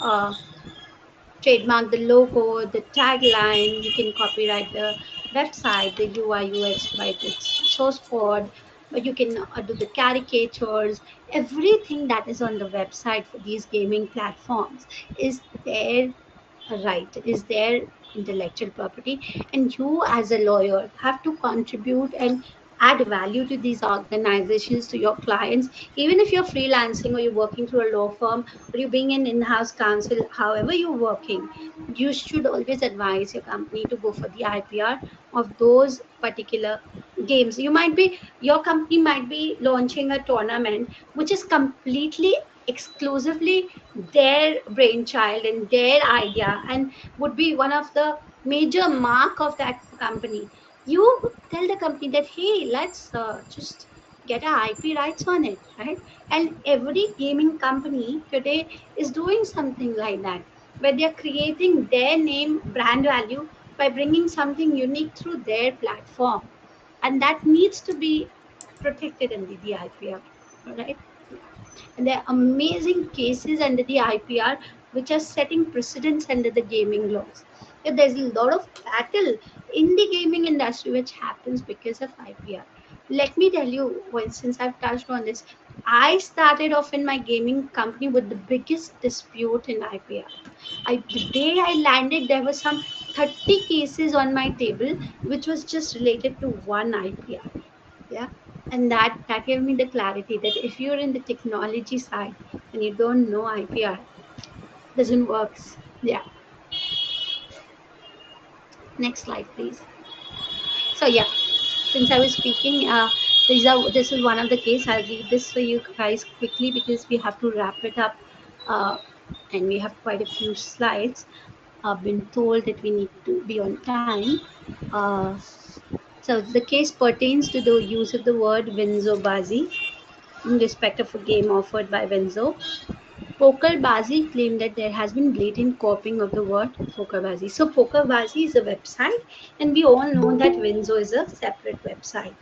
trademark the logo, the tagline, you can copyright the website, the UI, UX, write its source code, but you can do the caricatures, everything that is on the website for these gaming platforms is their right, is their intellectual property, and you as a lawyer have to contribute and add value to these organizations, to your clients. Even if you're freelancing or you're working through a law firm or you're being an in-house counsel, however you're working, you should always advise your company to go for the IPR of those particular games. You might be, your company might be launching a tournament which is completely exclusively their brainchild and their idea, and would be one of the major mark of that company. You tell the company that, hey, let's just get a IP rights on it, right? And every gaming company today is doing something like that, where they're creating their name brand value by bringing something unique through their platform, and that needs to be protected under the IPR, all right? And there are amazing cases under the IPR which are setting precedents under the gaming laws. Yeah, there's a lot of battle in the gaming industry which happens because of IPR. Let me tell you, well, since I've touched on this, I started off in my gaming company with the biggest dispute in IPR. The day I landed, there were some 30 cases on my table, which was just related to one IPR. Yeah, and that gave me the clarity that if you're in the technology side and you don't know IPR, doesn't works. Yeah, next slide please. So yeah, since I was speaking, this is one of the case. I'll read this for you guys quickly because we have to wrap it up, uh, and we have quite a few slides. I've been told that we need to be on time. uh, so the case pertains to the use of the word Winzobazi in respect of a game offered by Wenzo. PokerBazi claimed that there has been blatant copying of the word PokerBazi. So PokerBazi is a website, and we all know that Winzo is a separate website.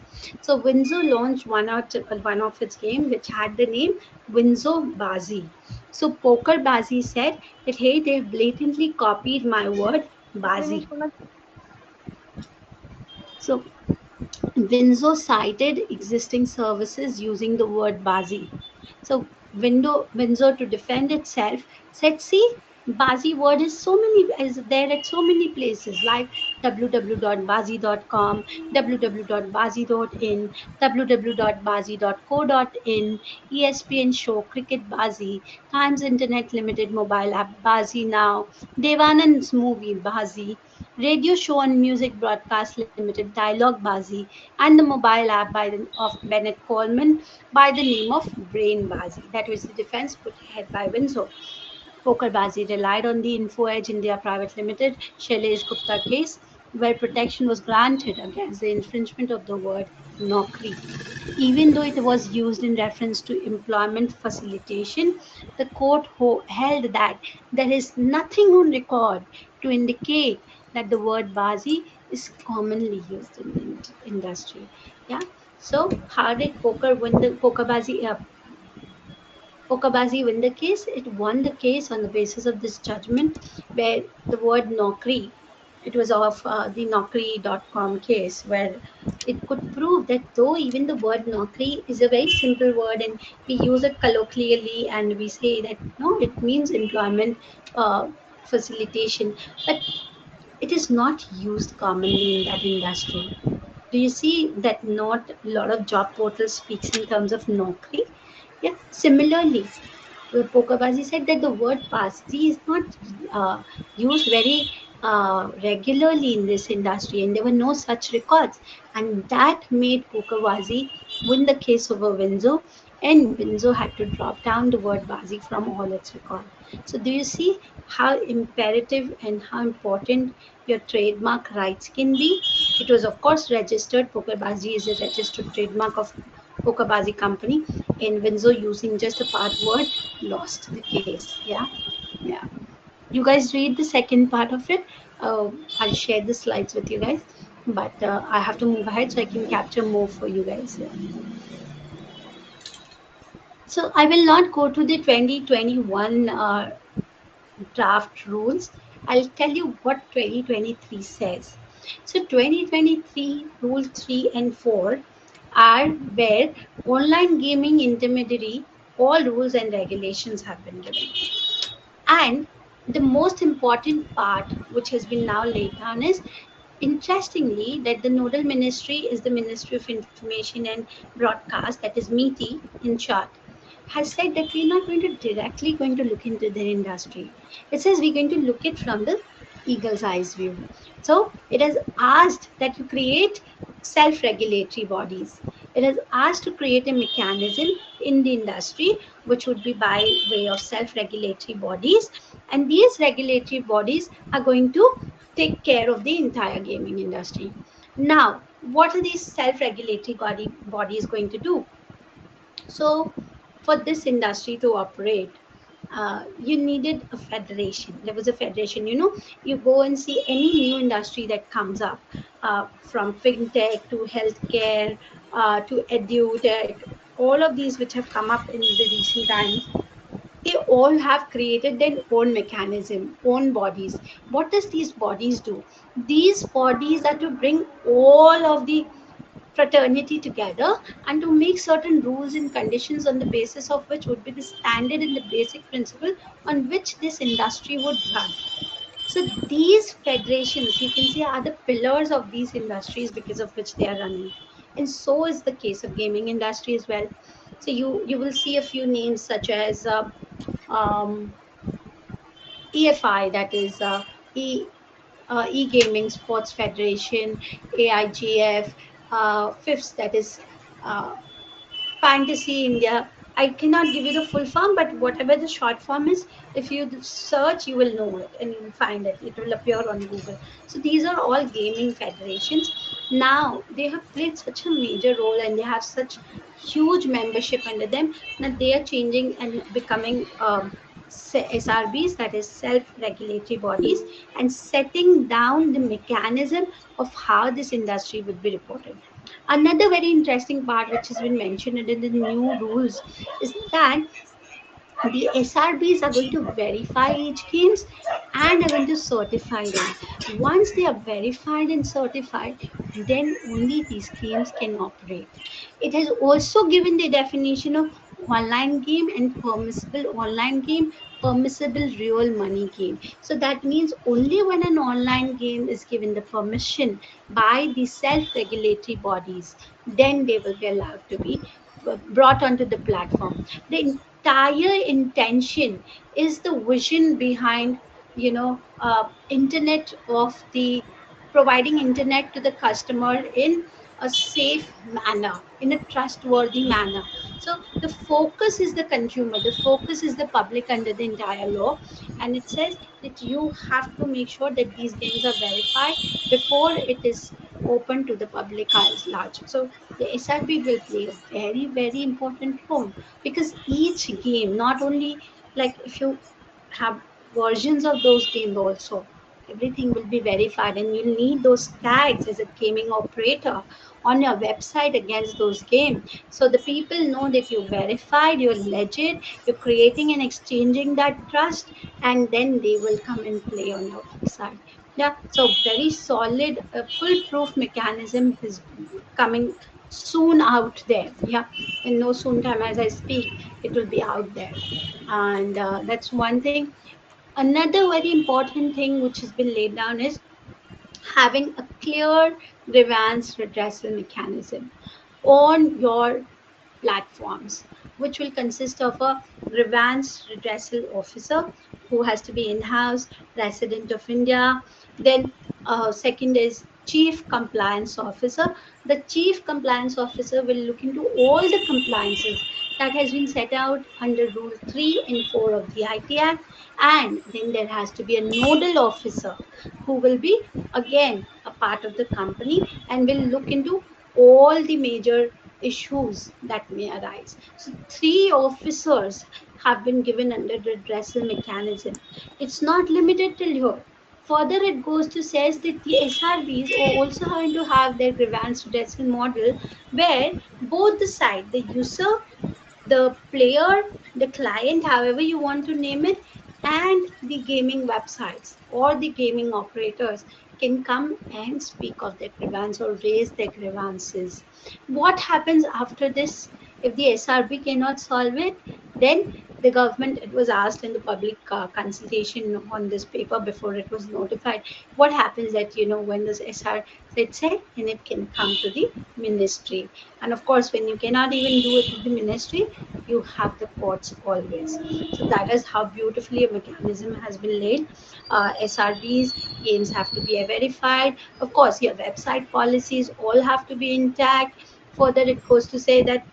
So Winzo launched one of its game which had the name Winzo Bazi. So PokerBazi said that, hey, they've blatantly copied my word Bazi. So Winzo cited existing services using the word Bazi. So Windsor, to defend itself, said, "See, Bazi word is there at so many places like www.bazi.com, www.bazi.in, www.bazi.co.in, ESPN show Cricket Bazi, Times Internet Limited mobile app Bazi Now, Devanand's movie Bazi, radio show and music broadcast limited Dialogue Bazi, and the mobile app of Bennett Coleman by the name of Brain Bazi. That was the defense put ahead by Windsor. PokerBazi relied on the Info Edge India Private Limited Shailesh Gupta case, where protection was granted against the infringement of the word Naukri. Even though it was used in reference to employment facilitation, the court held that there is nothing on record to indicate that the word Bazi is commonly used in the industry. Yeah. So, how did PokerBazi win the case? It won the case on the basis of this judgment, where the word Naukri, it was of the Naukri.com case, where it could prove that though even the word Naukri is a very simple word and we use it colloquially and we say that no, it means employment facilitation, but it is not used commonly in that industry. Do you see that not a lot of job portals speaks in terms of Naukri? Yeah. Similarly, Pokerbazi said that the word Parsi is not used very regularly in this industry, and there were no such records. And that made Pokerbazi win the case over Windsor, and Windsor had to drop down the word Bazi from all its records. So, do you see how imperative and how important your trademark rights can be? It was, of course, registered. Pokerbazi is a registered trademark of Pokerbazi Company, and Windsor, using just a part word, lost the case. Yeah, yeah. You guys read the second part of it. I'll share the slides with you guys. But I have to move ahead so I can capture more for you guys here. So I will not go to the 2021 draft rules. I'll tell you what 2023 says. So 2023 rule 3 and 4 are where online gaming intermediary all rules and regulations have been given. And the most important part which has been now laid down is, interestingly, that the nodal ministry is the Ministry of Information and Broadcast, that is MeitY in short, has said that we're not going to directly going to look into their industry. It says we're going to look it from the eagle's eyes view. So it has asked that you create self-regulatory bodies. It has asked to create a mechanism in the industry which would be by way of self-regulatory bodies, and these regulatory bodies are going to take care of the entire gaming industry. Now, what are these self-regulatory bodies going to do? So, for this industry to operate, you needed a federation. There was a federation. You go and see any new industry that comes up, from fintech to healthcare, to edutech, all of these which have come up in the recent times, they all have created their own mechanism, own bodies. What does these bodies do? These bodies are to bring all of the fraternity together and to make certain rules and conditions on the basis of which would be the standard and the basic principle on which this industry would run. So these federations, you can see, are the pillars of these industries because of which they are running. And so is the case of gaming industry as well. So you will see a few names such as um, EFI, that is e-gaming sports federation, AIGF, FIFS, that is uh, Fantasy India. I cannot give you the full form, but whatever the short form is, if you search, you will know it and you will find it. It will appear on Google. So these are all gaming federations. Now they have played such a major role and they have such huge membership under them. Now they are changing and becoming SRBs, that is self-regulatory bodies, and setting down the mechanism of how this industry would be reported. Another very interesting part which has been mentioned in the new rules is that the SRBs are going to verify each games and are going to certify them. Once they are verified and certified, then only these games can operate. It has also given the definition of online game and permissible online game, permissible real money game. So that means only when an online game is given the permission by the self-regulatory bodies, then they will be allowed to be brought onto the platform. The entire intention is the vision behind, internet of the providing internet to the customer in a safe manner, in a trustworthy manner. So the focus is the consumer, the focus is the public under the entire law, and it says that you have to make sure that these games are verified before it is open to the public as large. So the SRB will play a very, very important role, because each game, not only like if you have versions of those games also, everything will be verified and you'll need those tags as a gaming operator on your website against those games, so the people know that you verified, you're legit, you're creating and exchanging that trust, and then they will come and play on your website. Yeah, so very solid, foolproof mechanism is coming soon out there. Yeah, in no soon time as I speak, it will be out there. And that's one thing. Another very important thing which has been laid down is having a clear grievance redressal mechanism on your platforms, which will consist of a grievance redressal officer who has to be in-house, resident of India. Then second is chief compliance officer. The chief compliance officer will look into all the compliances that has been set out under Rule 3 and 4 of the IT Act. And then there has to be a nodal officer who will be again a part of the company and will look into all the major issues that may arise. So, three officers have been given under the redressal mechanism. It's not limited till here. Further, it goes to says that the SRBs are also going to have their grievance redressal model, where both the side, the user, the player, the client, however you want to name it, and the gaming websites or the gaming operators can come and speak of their grievance or raise their grievances. What happens after this? If the SRB cannot solve it, then the government, it was asked in the public consultation on this paper before it was notified. What happens that, when this SR said, and it can come to the ministry. And of course, when you cannot even do it at the ministry, you have the courts always. So that is how beautifully a mechanism has been laid. SRBs, games have to be verified. Of course, your website policies all have to be intact. Further, it goes to say that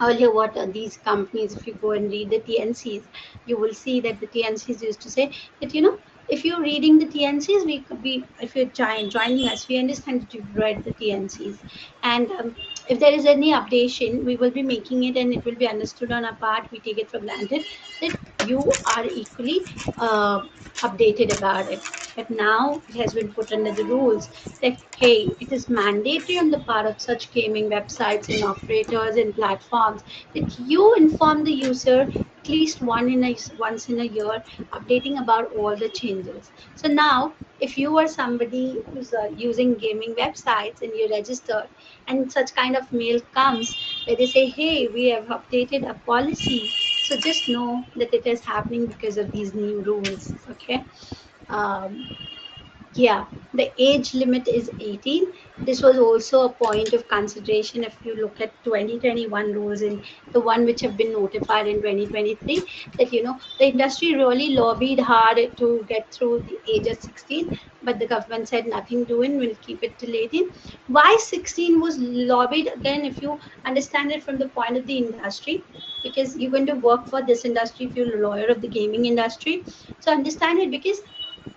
earlier what these companies, if you go and read the TNCs, you will see that the TNCs used to say that, if you're reading the TNCs, we could be, if you're joining us, we understand that you've read the TNCs, and if there is any updation, we will be making it, and it will be understood on our part. We take it for granted that you are equally uh, updated about it. But now it has been put under the rules that, hey, it is mandatory on the part of such gaming websites and operators and platforms that you inform the user at least once in a year, updating about all the changes. So now, if you are somebody who's using gaming websites and you registered, and such kind of mail comes where they say, hey, we have updated a policy, so just know that it is happening because of these new rules. Okay. um, yeah, the age limit is 18. This was also a point of consideration if you look at 2021 rules and the one which have been notified in 2023, that, the industry really lobbied hard to get through the age of 16, but the government said nothing doing, we'll keep it till 18. Why 16 was lobbied? Again, if you understand it from the point of the industry, because you're going to work for this industry if you're a lawyer of the gaming industry. So understand it, because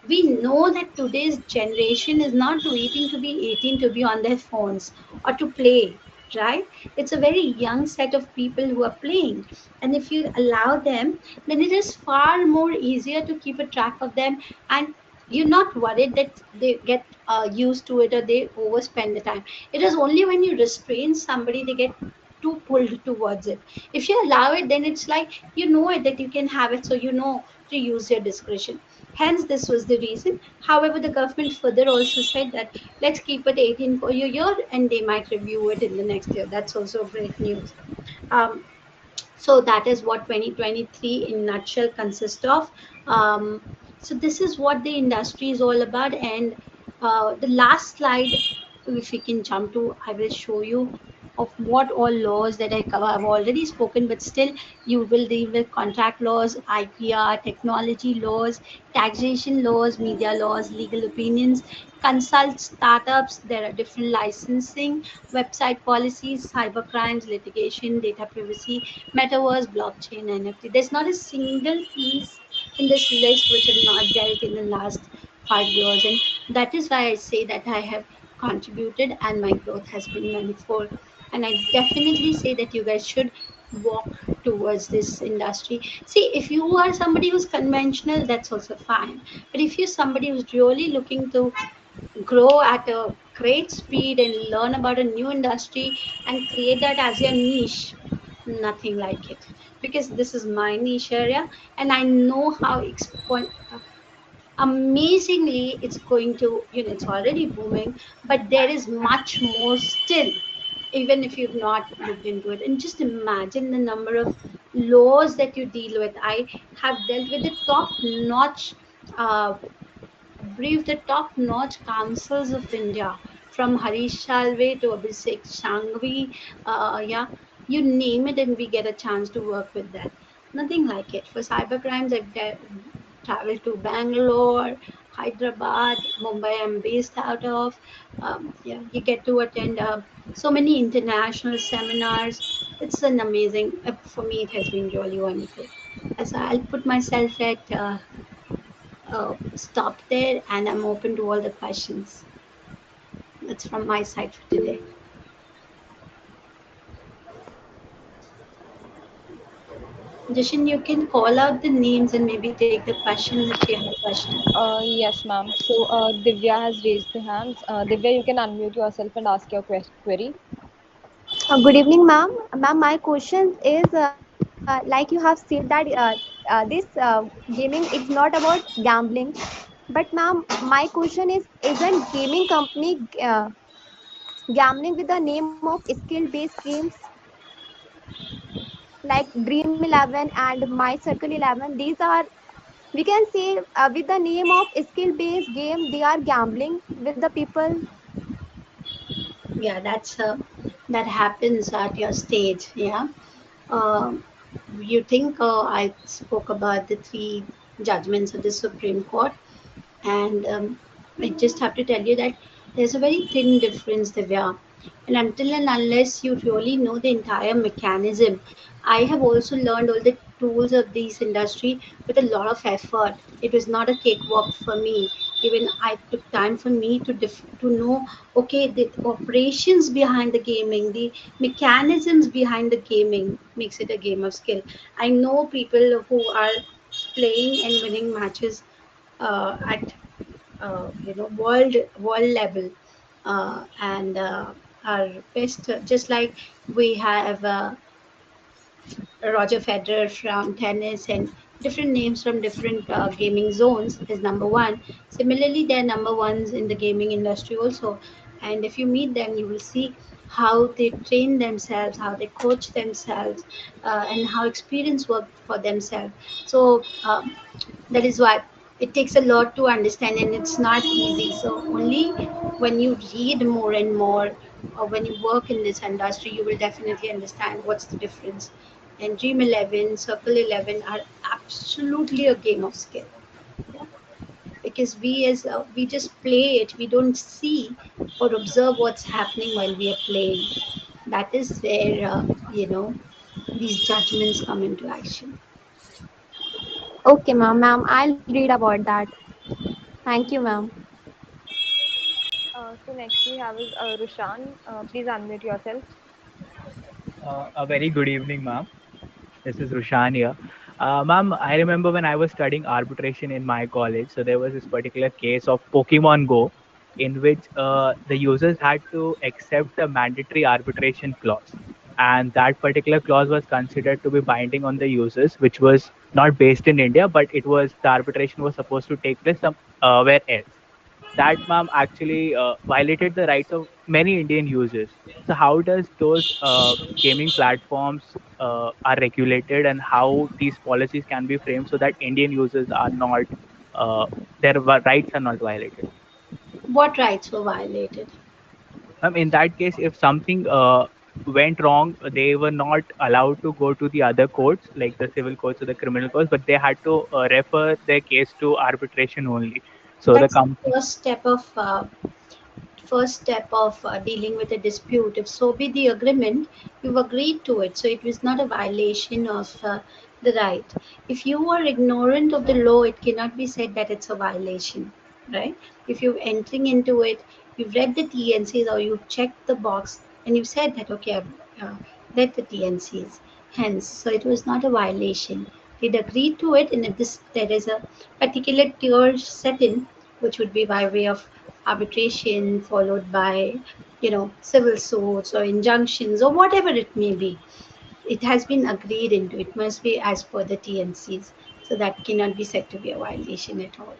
we know that today's generation is not waiting to be 18 to be on their phones or to play, right? It's a very young set of people who are playing, and if you allow them, then it is far more easier to keep a track of them, and you're not worried that they get used to it or they overspend the time. It is only when you restrain somebody they get too pulled towards it. If you allow it, then it's like, it that you can have it, so to use your discretion. Hence, this was the reason. However, the government further also said that let's keep it 18 for your year, and they might review it in the next year. That's also great news. Um, so that is what 2023 in nutshell consists of. So this is what the industry is all about. And the last slide, if we can jump to, I will show you of what all laws that I cover. I've already spoken, but still you will deal with contract laws, IPR, technology laws, taxation laws, media laws, legal opinions, consult startups. There are different licensing, website policies, cyber crimes, litigation, data privacy, metaverse, blockchain, NFT. There's not a single piece in this list which have not dealt in the last 5 years. And that is why I say that I have contributed and my growth has been manifold. And I definitely say that you guys should walk towards this industry. See, if you are somebody who's conventional, that's also fine. But if you're somebody who's really looking to grow at a great speed and learn about a new industry and create that as your niche, nothing like it, because this is my niche area, and I know how amazingly it's going to, it's already booming, but there is much more still, even if you've not looked into it. And just imagine the number of laws that you deal with. I have dealt with the top notch uh, briefed the top-notch councils of India, from Harish Salve to Abhishek Shangvi. Yeah, you name it, and we get a chance to work with that. Nothing like it. For cybercrimes, I've traveled to Bangalore, Hyderabad, Mumbai. I'm based out of. Yeah, you get to attend so many international seminars. It's an amazing. For me, it has been really wonderful. As I'll put myself at stop there, and I'm open to all the questions. That's from my side for today. Jishin, you can call out the names and maybe take the question if you have a question. Yes, ma'am. So, Divya has raised the hands. Divya, you can unmute yourself and ask your query. Good evening, ma'am. Ma'am, my question is like you have said that this gaming is not about gambling, but ma'am, my question is, isn't gaming company gambling with the name of skill-based games like Dream 11 and My Circle 11? These are, we can say, with the name of skill-based game, they are gambling with the people. Yeah, that happens at your stage. Yeah. Um, you think I spoke about the three judgments of the Supreme Court, and I just have to tell you that there's a very thin difference, Divya. And until and unless you really know the entire mechanism, I have also learned all the tools of this industry with a lot of effort. It was not a cakewalk for me. Even I took time for me to know, okay, the operations behind the gaming, the mechanisms behind the gaming makes it a game of skill. I know people who are playing and winning matches at world level, and our best, just like we have Roger Federer from tennis and different names from different gaming zones is number one. Similarly, they're number ones in the gaming industry also. And if you meet them, you will see how they train themselves, how they coach themselves, and how experience work for themselves. So that is why it takes a lot to understand, and it's not easy. So only when you read more and more, or when you work in this industry, you will definitely understand what's the difference. And Dream 11, Circle 11 are absolutely a game of skill. Yeah. Because we just play it, we don't see or observe what's happening while we are playing. That is where these judgments come into action. Okay, ma'am, I'll read about that. Thank you, ma'am. So next we have is Rushan. Please unmute yourself. A very good evening, ma'am. This is Rushan here. Ma'am, I remember when I was studying arbitration in my college, so there was this particular case of Pokemon Go in which the users had to accept a mandatory arbitration clause. And that particular clause was considered to be binding on the users, which was not based in India, but it was the arbitration was supposed to take place somewhere else. That, ma'am, actually violated the rights of many Indian users. So how does those gaming platforms are regulated, and how these policies can be framed so that Indian users are not their rights are not violated? What rights were violated? In that case, if something went wrong, they were not allowed to go to the other courts, like the civil courts or the criminal courts, but they had to refer their case to arbitration only. So the That's the company. first step of dealing with a dispute. If so be the agreement, you've agreed to it, so it was not a violation of the right. If you are ignorant of the law, it cannot be said that it's a violation, right? If you're entering into it, you've read the TNCs, or you've checked the box and you've said that, okay, I've read the TNCs, hence, so it was not a violation. They'd agreed to it, and if this there is a particular tier set in, which would be by way of arbitration followed by civil suits or injunctions or whatever it may be. It has been agreed into, it must be as per the TNCs, so that cannot be said to be a violation at all.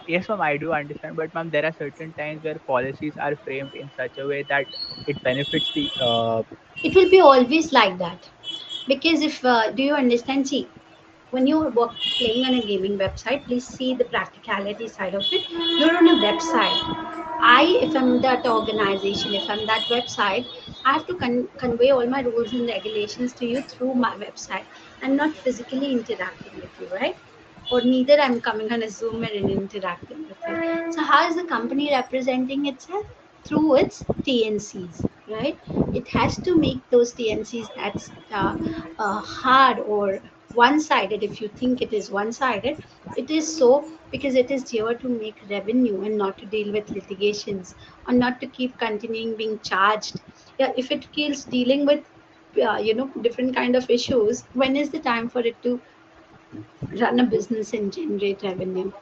Yes, ma'am, I do understand, but ma'am, there are certain times where policies are framed in such a way that it benefits the. It will be always like that, because if do you understand, see, when you're playing on a gaming website, please see the practicality side of it. You're on a website. If I'm that organization, if I'm that website, I have to convey all my rules and regulations to you through my website. I'm not physically interacting with you, right? Or neither I'm coming on a Zoom and interacting with you. So how is the company representing itself? Through its TNCs, right? It has to make those TNCs that's hard or one-sided. If you think it is one-sided, it is so because it is here to make revenue and not to deal with litigations, or not to keep continuing being charged. Yeah, if it keeps dealing with different kind of issues, when is the time for it to run a business and generate revenue?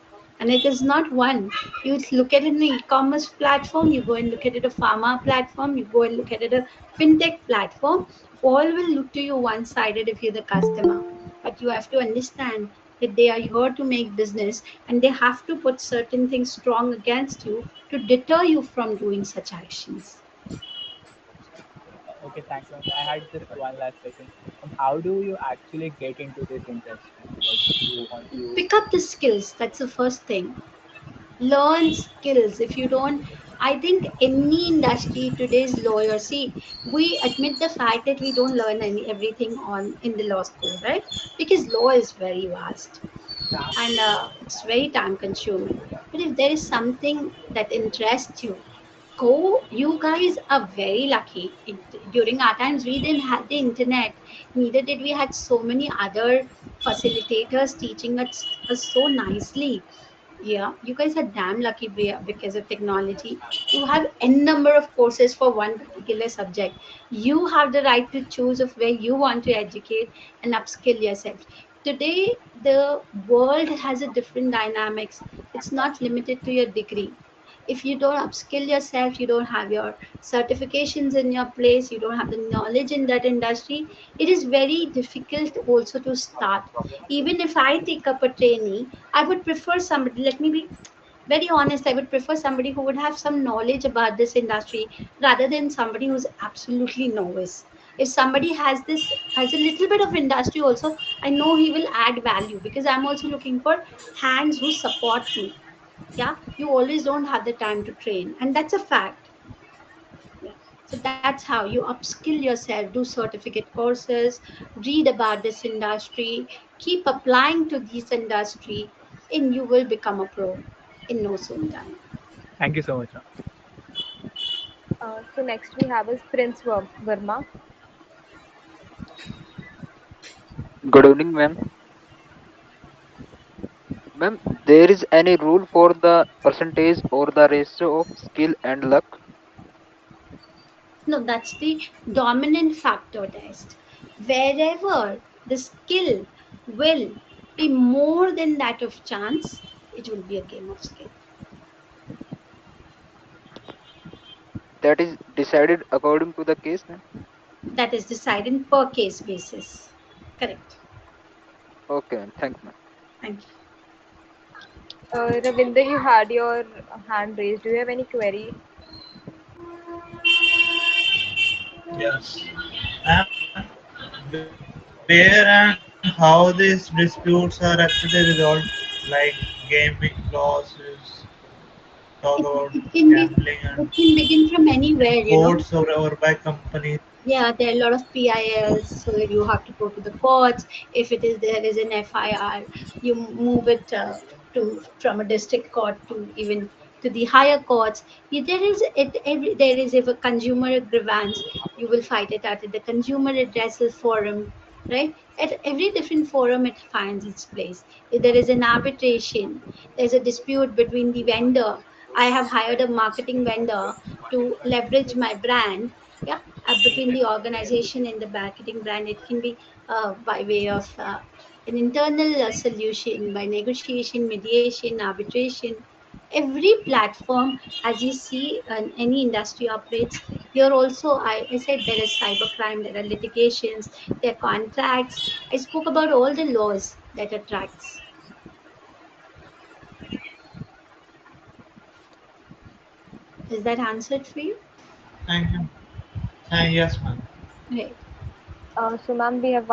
And it is not one. You look at it in an e-commerce platform, you go and look at it a pharma platform, you go and look at it a fintech platform, all will look to you one-sided if you're the customer. But you have to understand that they are here to make business, and they have to put certain things strong against you to deter you from doing such actions. Okay, thank you. I had just one last question. How do you actually get into this industry? Like, you want to. Pick up the skills, that's the first thing. Learn skills. If you don't, I think any industry today's lawyer, see, we admit the fact that we don't learn everything on in the law school, right? Because law is very vast, and it's very time consuming. But if there is something that interests you, go. You guys are very lucky. During our times we didn't have the internet, neither did we had so many other facilitators teaching us so nicely. Yeah, you guys are damn lucky because of technology. You have n number of courses for one particular subject. You have the right to choose of where you want to educate and upskill yourself. Today, the world has a different dynamics. It's not limited to your degree. If you don't upskill yourself, you don't have your certifications in your place, you don't have the knowledge in that industry, it is very difficult also to start. Even if I take up a trainee, I would prefer somebody, let me be very honest, I would prefer somebody who would have some knowledge about this industry rather than somebody who's absolutely novice. If somebody has a little bit of industry also, I know he will add value, because I'm also looking for hands who support me. Yeah, you always don't have the time to train, and that's a fact. Yeah. So that's how you upskill yourself, do certificate courses, read about this industry, keep applying to this industry, and you will become a pro in no soon time. Thank you so much, ma'am. So next we have is Prince Verma. Good evening, ma'am. Ma'am, there is any rule for the percentage or the ratio of skill and luck? No, that's the dominant factor test. Wherever the skill will be more than that of chance, it will be a game of skill. That is decided according to the case, ma'am. That is decided per case basis. Correct. Okay, ma'am. Thanks, ma'am. Thank you. Ravinder, you had your hand raised. Do you have any query? Yes. Where and how these disputes are actually resolved, like gaming laws, It, talk it about can be gambling it and can begin from anywhere, you know. courts or by companies. Yeah, there are a lot of PILs, so you have to go to the courts. If it is there is an FIR, you move it to from a district court to even to the higher courts. There is there is if a consumer grievance, you will fight it out at the consumer redressal forum, right? At every different forum, it finds its place. If there is an arbitration, there's a dispute between the vendor. I have hired a marketing vendor to leverage my brand. Yeah, between the organization and the marketing brand, it can be by way of an internal solution, by negotiation, mediation, arbitration. Every platform, as you see in any industry operates, here also I said there is cybercrime, there are litigations, there are contracts. I spoke about all the laws that attracts. Is that answered for you? Thank you. Yes, ma'am. Right. So, ma'am, we have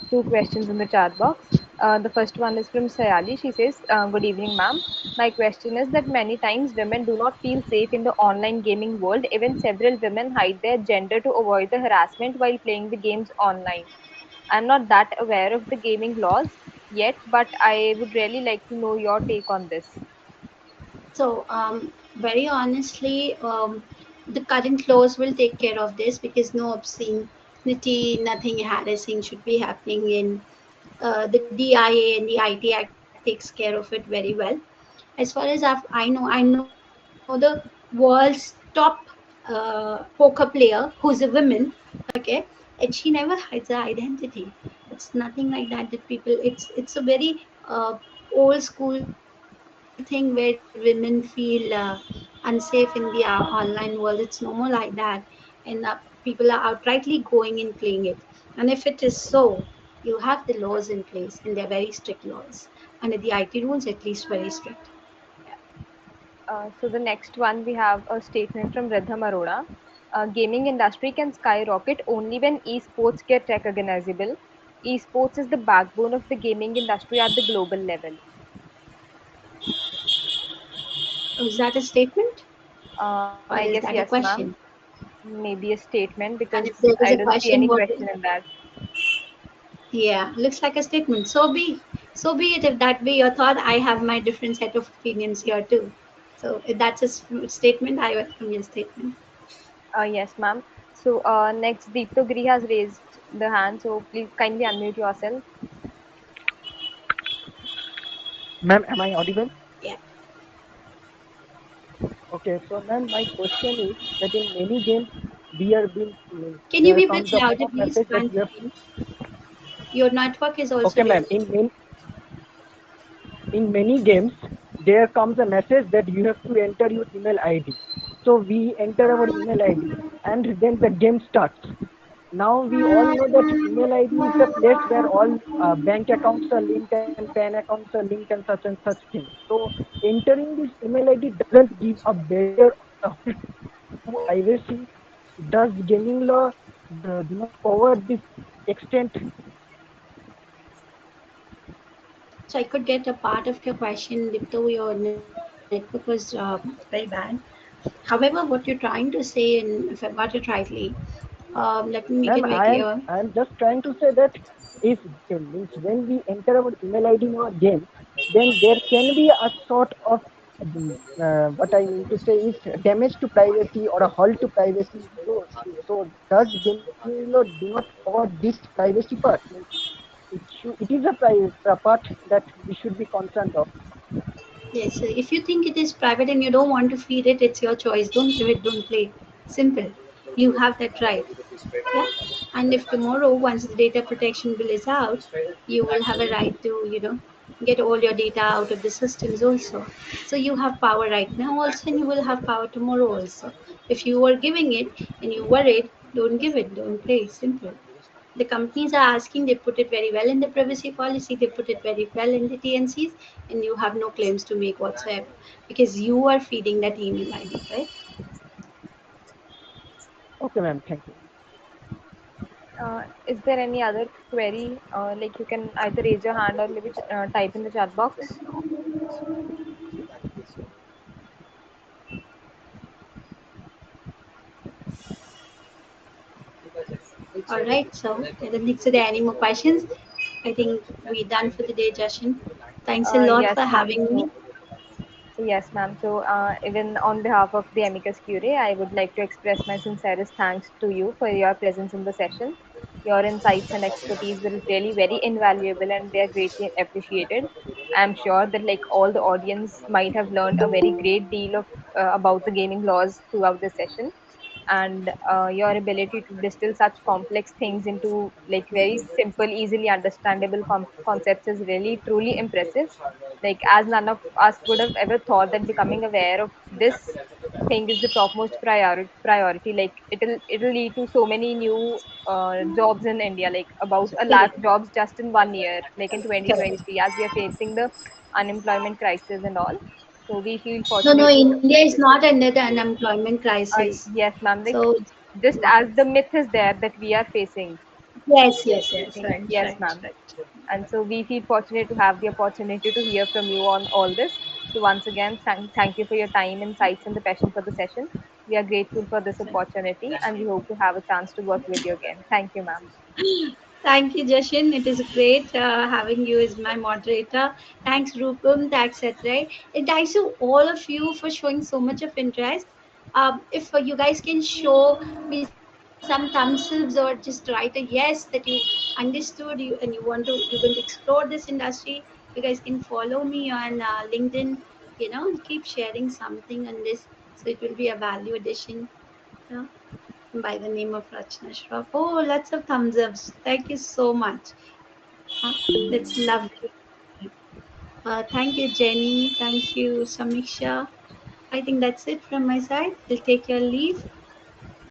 two questions in the chat box. The first one is from Sayali. She says, "Good evening, ma'am. My question is that many times women do not feel safe in the online gaming world. Even several women hide their gender to avoid the harassment while playing the games online. I'm not that aware of the gaming laws yet, but I would really like to know your take on this." So, very honestly, the current laws will take care of this, because no obscenity, nothing harassing should be happening in the DIA, and the IT Act takes care of it very well. As far as I know the world's top poker player who's a woman. Okay, and she never hides her identity. It's nothing like that. That people, it's a very old school thing where women feel unsafe in the online world. It's no more like that, and people are outrightly going and playing it. And if it is so, you have the laws in place, and they're very strict laws under the IT rules, at least very strict. Yeah. So the next one we have a statement from Rhythm Arora. Gaming industry can skyrocket only when esports get recognizable. Esports is the backbone of the gaming industry at the global level. Oh, is that a statement or I is guess that a yes, ma'am. question? Maybe a statement And because if there is I a don't see question, any what? question in that. Yeah, looks like a statement. So be it. If that be your thought, I have my different set of opinions here too. So if that's a statement, I welcome your statement. Yes, ma'am. So next, Deepto Giri has raised the hand. So please kindly unmute yourself. Ma'am, am I audible? Yeah. Okay, so ma'am, my question is that in many games, there been Can you there be a bit comes a louder, pop-up please? message that Can't you have. hear you. Your network is also Okay, ma'am. really. In many games, there comes a message that you have to enter your email ID. So we enter our email ID, and then the game starts. Now we all know that email ID is the place where all bank accounts are linked and PAN accounts are linked and such things. So entering this email ID doesn't give a barrier or a halt to privacy. Does gaming law do not cover this extent? So I could get a part of your question, Dipto. Your network was very bad. However, what you're trying to say, and if I got it rightly, let me make it very Ma'am, clear. I am just trying to say that if means when we enter our email ID in our game, then there can be a sort of what I mean to say is damage to privacy or a halt to privacy. So does gaming law do not cover this privacy part? Means it is a part that we should be concerned of. Yes, so if you think it is private and you don't want to feed it, it's your choice. Don't give it, don't play. Simple. You have that right. Yeah. And if tomorrow, once the data protection bill is out, you will have a right to, get all your data out of the systems also. So you have power right now also, and you will have power tomorrow also. If you are giving it and you worried, don't give it, don't play. Simple. The companies are asking, they put it very well in the privacy policy, they put it very well in the TNCs, and you have no claims to make whatsoever because you are feeding that email ID, right? Okay, ma'am. Thank you. Is there any other query? Like you can either raise your hand or maybe type in the chat box. All right, so I don't think so there are any more questions. I think we're done for the day, Jashin. Thanks a lot Yes, for ma'am. having me. Yes, ma'am. So, even on behalf of the amicus curiae, I would like to express my sincerest thanks to you for your presence in the session. Your insights and expertise were really very invaluable and they are greatly appreciated. I'm sure that, like, all the audience might have learned a very great deal of about the gaming laws throughout the session. And your ability to distill such complex things into like very simple, easily understandable concepts is really truly impressive. Like, as none of us would have ever thought that becoming aware of this thing is the topmost priority. Like, it'll lead to so many new jobs in India, like about a lakh Correct. jobs just in 1 year, like in Correct. 2023, as we are facing the unemployment crisis and all. So we feel No, no, fortunate to. India is not under the unemployment crisis. Yes, ma'am. Like, So, just as the myth is there that we are facing. yes, yes, yes, right, Yes, right, ma'am. right. And so we feel fortunate to have the opportunity to hear from you on all this. So once again, thank you for your time, insights, and the passion for the session. We are grateful for this opportunity, and we hope to have a chance to work with you again. Thank you, ma'am. Thank you, Jashin. It is great having you as my moderator. Thanks, Rupam. Thanks, Satray. And thanks to all of you for showing so much of interest. If you guys can show me some thumbs ups or just write a yes that you understood you and you're going to explore this industry, you guys can follow me on LinkedIn. Keep sharing something on this, so it will be a value addition. Yeah. by the name of Rachna Shroff. Oh, lots of thumbs ups. Thank you so much. Huh? That's lovely. Thank you, Jenny. Thank you, Samiksha. I think that's it from my side. I'll take your leave.